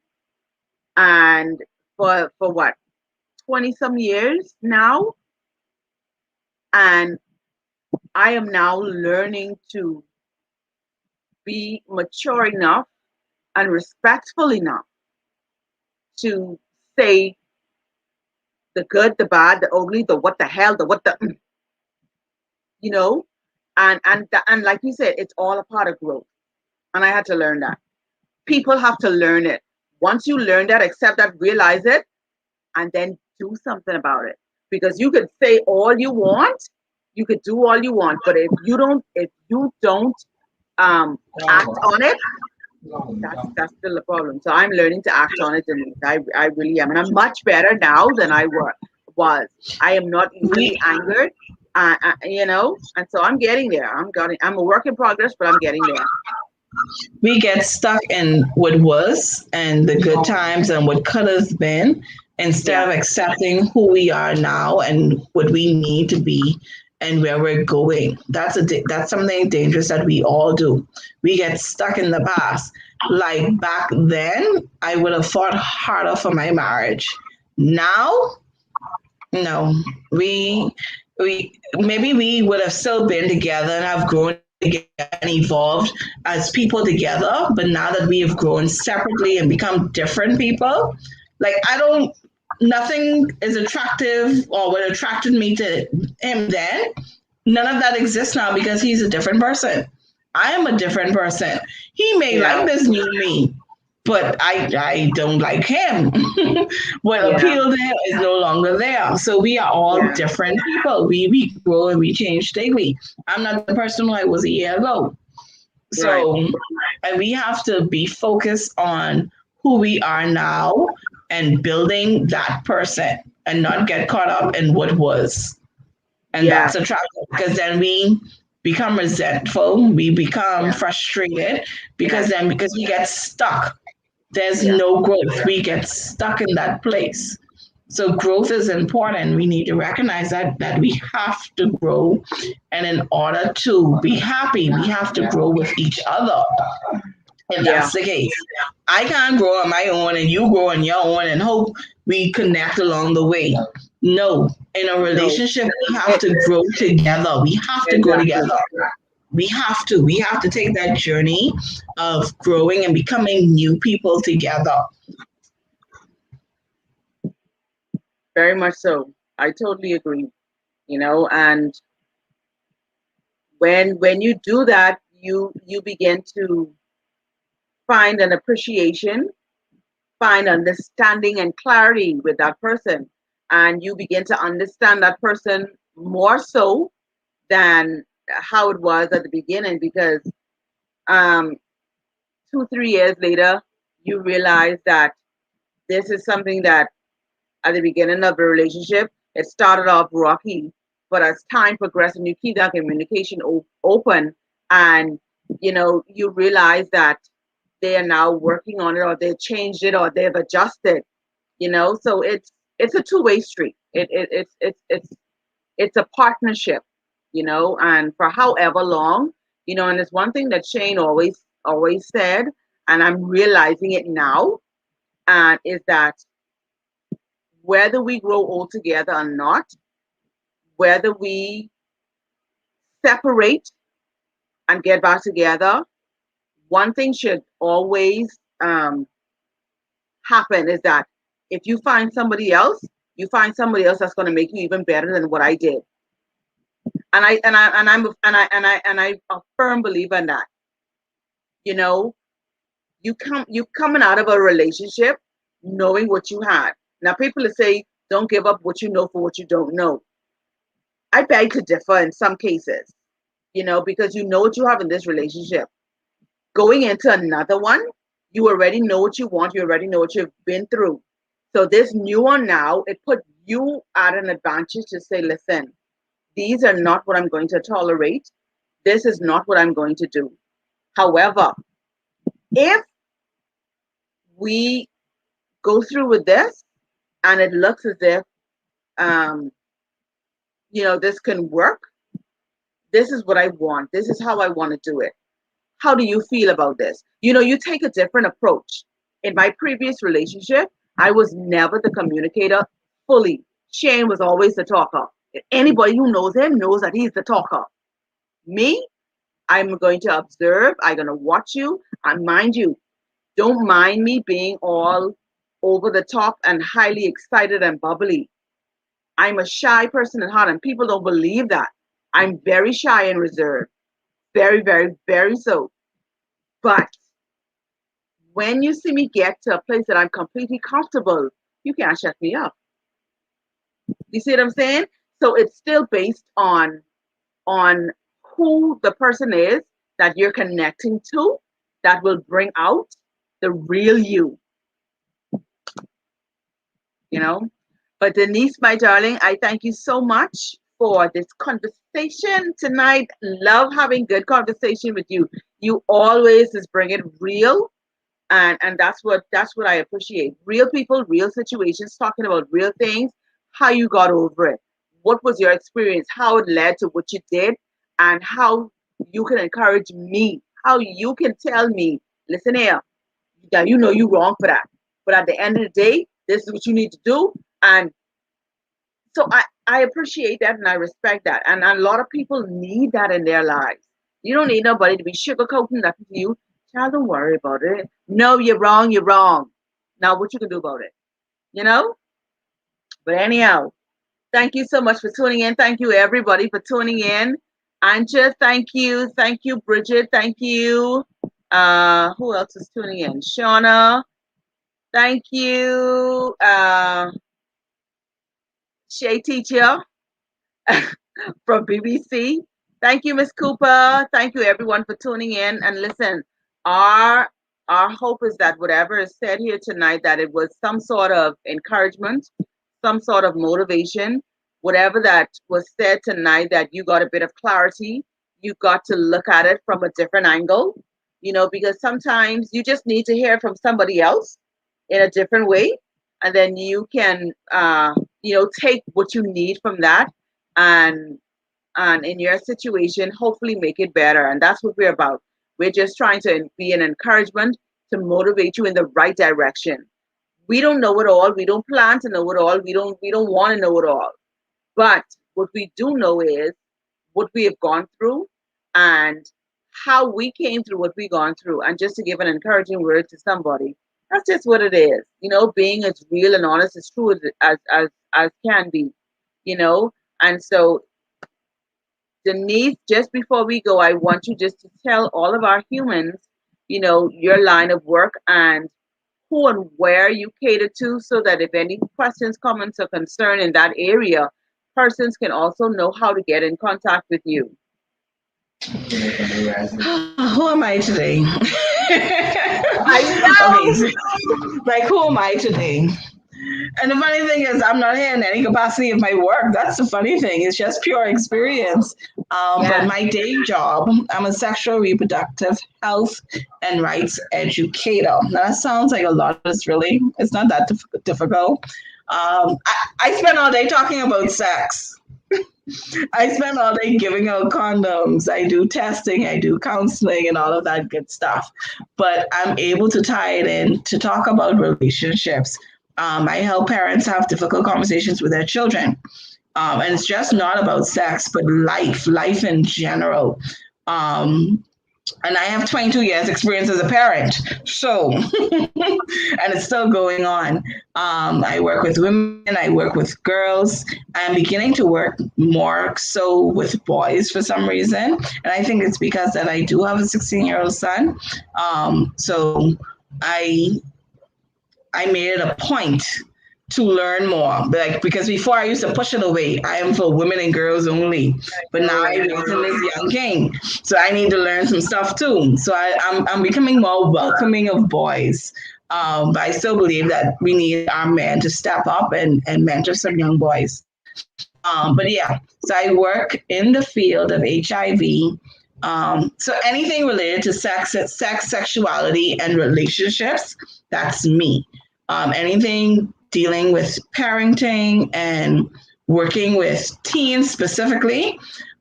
B: and for what, 20 some years now, and I am now learning to be mature enough and respectful enough to say the good, the bad, the ugly, the what the hell, the what the, you know, and like you said, it's all a part of growth. And I had to learn that. People have to learn it. Once you learn that, accept that, realize it, and then do something about it. Because you can say all you want, You could do all you want, but if you don't act on it, that's still a problem. So I'm learning to act on it, and I really am, and I'm much better now than I was. I am not easily
C: We
B: angered, and so I'm getting there. I'm a work in progress, but I'm getting there.
C: we get stuck in what was and the good times and what could have been instead
B: Yeah,
C: of accepting who we are now and what we need to be and where we're going. That's something dangerous that we all do. We get stuck in the past. Like back then, I would have fought harder for my marriage. Now, no, we maybe we would have still been together and have grown together and evolved as people together. But now that we have grown separately and become different people, like I don't, nothing is attractive or what attracted me to him then. None of that exists now because he's a different person. I am a different person. He may
B: yeah,
C: like this new me, but I don't like him. What
B: yeah,
C: appealed to him is no longer there. So we are all
B: yeah.
C: different people. We grow and we change daily. I'm not the person who I was a year ago.
B: Right.
C: So and we have to be focused on who we are now and building that person and not get caught up in what was. And
B: Yeah,
C: that's attractive because then we become resentful, we become
B: yeah,
C: frustrated
B: yeah,
C: because we get stuck. There's
B: yeah,
C: no growth. We get stuck in that place. So growth is important. We need to recognize that we have to grow, and in order to be happy, we have to grow with each other. If
B: yeah.
C: that's the case, I can't grow on my own and you grow on your own and hope we connect along the way. No, in a
B: No,
C: relationship, we have
B: it,
C: to grow together. We have to grow
B: exactly.
C: together. We have to take that journey of growing and becoming new people together.
B: Very much so. I totally agree. And when you do that, you begin to find an appreciation, find understanding and clarity with that person, and you begin to understand that person more so than how it was at the beginning, because um 2 3 years later you realize that this is something that at the beginning of the relationship it started off rocky, but as time progressed and you keep that communication open, and you realize that they are now working on it, or they've changed it, or they've adjusted. So it's a two-way street. It's a partnership. And for however long, and it's one thing that Shane always said, and I'm realizing it now, and is that whether we grow old together or not, whether we separate and get back together, one thing should always happen is that if you find somebody else, you find somebody else that's going to make you even better than what I did. And I'm a firm believer in that. You know, you coming out of a relationship knowing what you had. Now people say don't give up what you know for what you don't know. I beg to differ in some cases, because you know what you have in this relationship. Going into another one, you already know what you want, you already know what you've been through. So this new one now, it put you at an advantage to say, listen, these are not what I'm going to tolerate. This is not what I'm going to do. However, if we go through with this and it looks as if um, this can work, this is what I want. This is how I want to do it. How do you feel about this? You take a different approach. In my previous relationship, I was never the communicator fully. Shane was always the talker. Anybody who knows him knows that he's the talker. Me, I'm going to observe. I'm going to watch you. And mind you, don't mind me being all over the top and highly excited and bubbly. I'm a shy person at heart, and people don't believe that. I'm very shy and reserved. Very, very, very so. But when you see me get to a place that I'm completely comfortable, you can't shut me up. You see what I'm saying? So it's still based on on who the person is that you're connecting to that will bring out the real you, you know. But Denise, my darling, I thank you so much for this conversation tonight. Love having good conversation with you. You always just bring it real, and that's what I appreciate. Real people, real situations, talking about real things, how you got over it, what was your experience, how it led to what you did, and how you can encourage me, how you can tell me, listen here, that you know you wrong for that, but at the end of the day, this is what you need to do. And so I appreciate that and I respect that. And a lot of people need that in their lives. You don't need nobody to be sugarcoating nothing to you. Child, don't worry about it. No, you're wrong, you're wrong. Now what you can do about it, you know? But anyhow, thank you so much for tuning in. Thank you everybody for tuning in. Anja, thank you. Thank you, Bridget. Thank you. Who else is tuning in? Shauna, thank you. Shay Teacher from BBC. Thank you, Miss Cooper. Thank you, everyone, for tuning in. And listen, our our hope is that whatever is said here tonight, that it was some sort of encouragement, some sort of motivation, whatever that was said tonight, that you got a bit of clarity. You got to look at it from a different angle, because sometimes you just need to hear from somebody else in a different way, and then you can, take what you need from that, and in your situation, hopefully make it better. And that's what we're about. We're just trying to be an encouragement to motivate you in the right direction. We don't know it all. We don't plan to know it all. We don't want to know it all. But what we do know is what we have gone through and how we came through what we gone through. And just to give an encouraging word to somebody, that's just what it is. Being as real and honest as true as can be. And so, Denise, just before we go, I want you just to tell all of our humans, your line of work and who and where you cater to, so that if any questions, comments, or concern in that area, persons can also know how to get in contact with you.
C: Who am I today?
B: I
C: Okay,
B: know.
C: so, like, who am I today? And the funny thing is, I'm not here in any capacity of my work. That's the funny thing. It's just pure experience. But
B: Yes.
C: my day job, I'm a sexual reproductive health and rights educator. Now, that sounds like a lot, but it's not that difficult. I spend all day talking about sex. I spend all day giving out condoms. I do testing, I do counseling, and all of that good stuff. But I'm able to tie it in to talk about relationships. I help parents have difficult conversations with their children. And it's just not about sex, but life in general. Um, and I have 22 years experience as a parent. So, and it's still going on. I work with women, I work with girls. I'm beginning to work more so with boys for some reason. And I think it's because that I do have a 16-year-old son. So I I made it a point to learn more. Like, because before I used to push it away. I am for women and girls only. But now I'm raising this young king. So I need to learn some stuff too. So I'm becoming more welcoming of boys. But I still believe that we need our men to step up and mentor some young boys. But yeah, so I work in the field of HIV. So anything related to sex, sexuality, and relationships, that's me. Anything dealing with parenting and working with teens specifically,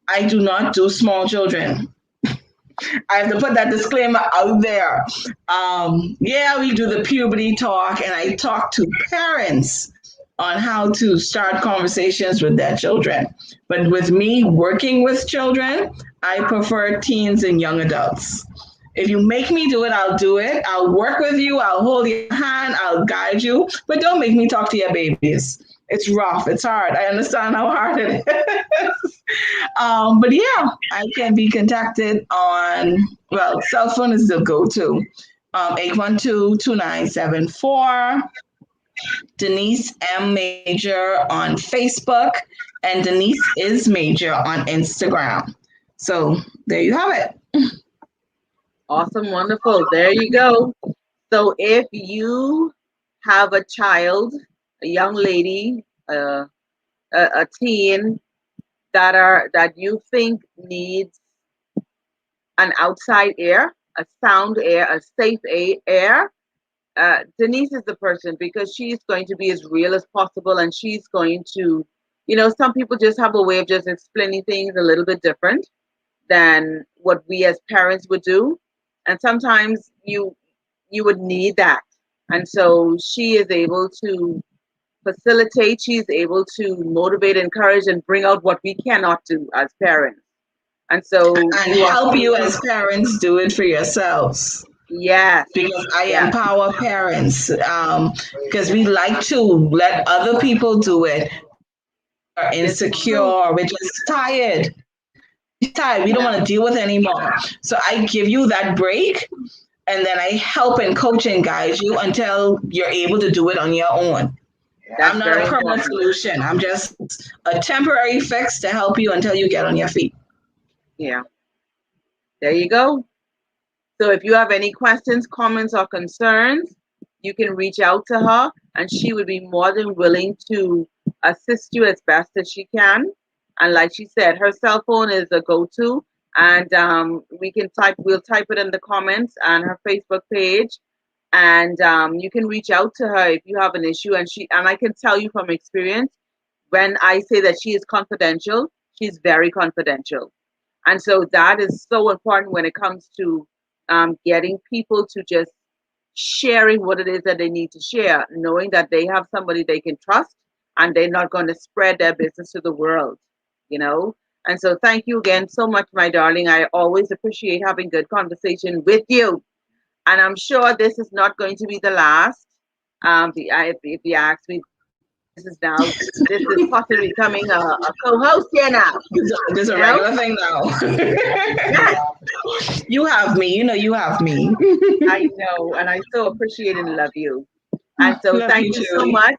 C: I do not do small children. I have to put that disclaimer out there. Yeah, we do the puberty talk, and I talk to parents on how to start conversations with their children. But with me working with children, I prefer teens and young adults. If you make me do it, I'll do it. I'll work with you. I'll hold your hand. I'll guide you. But don't make me talk to your babies. It's rough. It's hard. I understand how hard it is. But yeah, I can be contacted on, well, cell phone is the go-to. 812-2974. Denise M. Major on Facebook. and Denise is Major on Instagram. So there you have it.
B: Awesome, wonderful. There you go. So if you have a child, a young lady, a teen that you think needs an outside air, a sound air, a safe air, Denise is the person, because she's going to be as real as possible, and she's going to, some people just have a way of just explaining things a little bit different than what we as parents would do, and sometimes you would need that, and so she is able to facilitate. She's able to motivate, encourage, and bring out what we cannot do as parents. And so
C: And help you as parents do it for yourselves.
B: Yes.
C: Because I empower parents, because we like to let other people do it. We're insecure. We're just tired. We don't want to deal with it anymore. So I give you that break, and then I help and coach and guide you until you're able to do it on your own. I'm not a permanent solution. I'm just a temporary fix to help you until you get on your feet.
B: Yeah. There you go. So if you have any questions, comments, or concerns, you can reach out to her, and she would be more than willing to assist you as best as she can. And like she said, her cell phone is a go-to, and we'll type it in the comments on her Facebook page, and you can reach out to her if you have an issue. And I can tell you from experience, when I say that she is confidential, she's very confidential. And so that is so important when it comes to getting people to just sharing what it is that they need to share, knowing that they have somebody they can trust, and they're not going to spread their business to the world, And so thank you again so much, my darling. I always appreciate having good conversation with you. And I'm sure this is not going to be the last. If you ask me, this is possibly becoming a co-host here now.
C: This is a regular thing now. You have me. You have me.
B: I know, and I so appreciate and love you. And so thank you so much.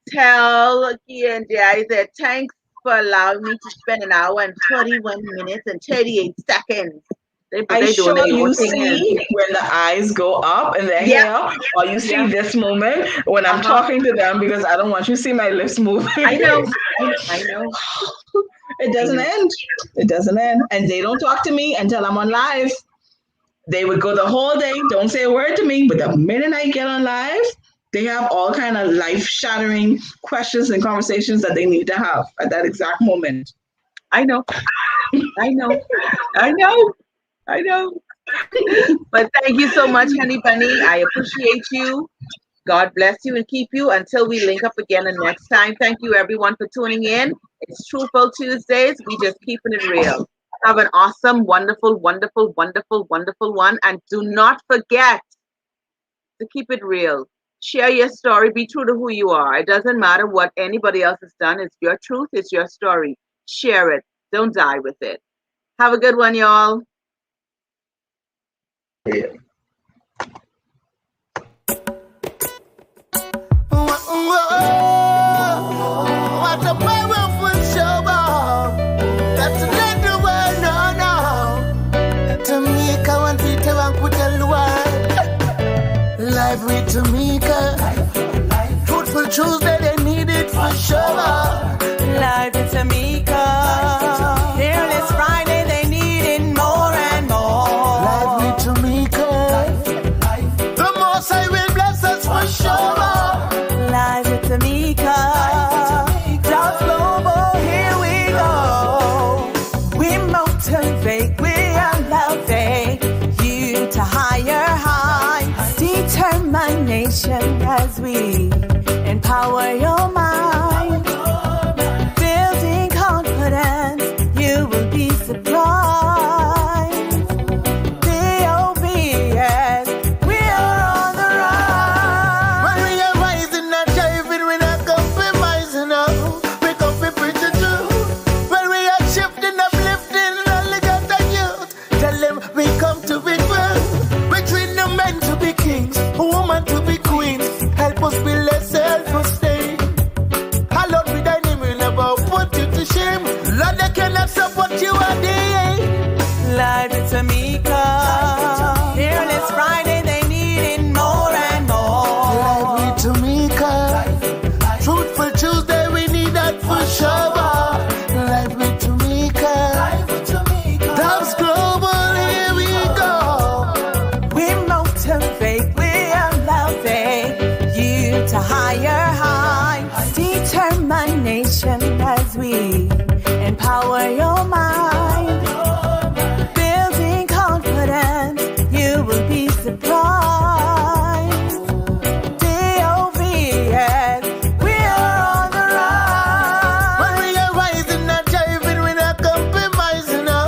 B: Tell Kia and Jay that thanks for allowing me to spend an hour and 31 minutes and 38 seconds.
C: I sure you see when the eyes go up and they're here, or you see this moment when I'm talking to them, because I don't want you to see my lips moving.
B: I know.
C: It doesn't end. It doesn't end. And they don't talk to me until I'm on live. They would go the whole day, don't say a word to me, but the minute I get on live, they have all kind of life-shattering questions and conversations that they need to have at that exact moment.
B: I know. But thank you so much, Honey Bunny. I appreciate you. God bless you and keep you until we link up again the next time. Thank you, everyone, for tuning in. It's Truthful Tuesdays. We just keeping it real. Have an awesome, wonderful, wonderful, wonderful, wonderful one. And do not forget to keep it real. Share your story. Be true to who you are. It doesn't matter what anybody else has done. It's your truth. It's your story. Share it. Don't die with it. Have a good one, y'all.
A: Yeah. What a powerful show. That's another one, no. Tamika and Peter and Kutelwa. Live with Tamika. Truthful Tuesday, they need it for sure.
D: Live with Tamika. Fearless Friday, they need it more and more.
A: Live with Tamika. The most I will bless us for sure.
D: Live with Tamika. Just global, here we go. We motivate, we elevate you to higher heights. Determination as we empower your mind. Building confidence, you will be surprised. Be obedient, we are on the rise.
A: When we are rising and driving, we're not compromising. We come for preaching truth. When we are shifting, uplifting, only got the youth. Tell them we come to be first. We train the men to be kings, women to be queens. Help us be
D: Tamika. Fearless Friday, they need it more and more.
A: Live with Tamika. Truthful Tuesday, we need that for sure. Live with Tamika. That's global, here we go.
D: We motivate, we are loving you to higher heights. Determination as we empower your mind. Building confidence, you will be surprised. DOVS, we are on the rise.
A: When we are rising and driving, we're not compromising now.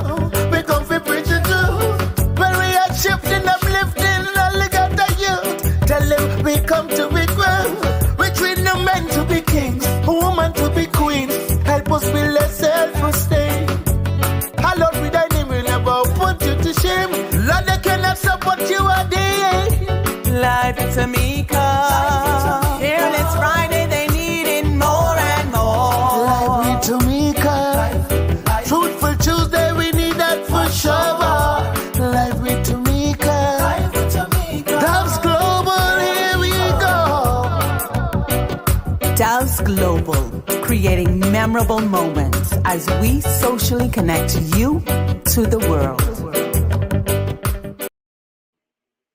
A: We come for preaching truth. When we are shifting, uplifting, all the got the youth. Tell them we come to be grown. We treat the men to be kings, women to be queens. Help us build a self-esteem. Lord, with thy name, we'll never put you to shame. Lord, they cannot support you a day.
D: Live with Tamika. Fearless Friday, they need it more and more.
A: Live with Tamika. Truthful Tuesday, we need that for sure. Live with Tamika. That's global, here we go.
D: Doves Global, creating memorable moments as we socially connect you to the world.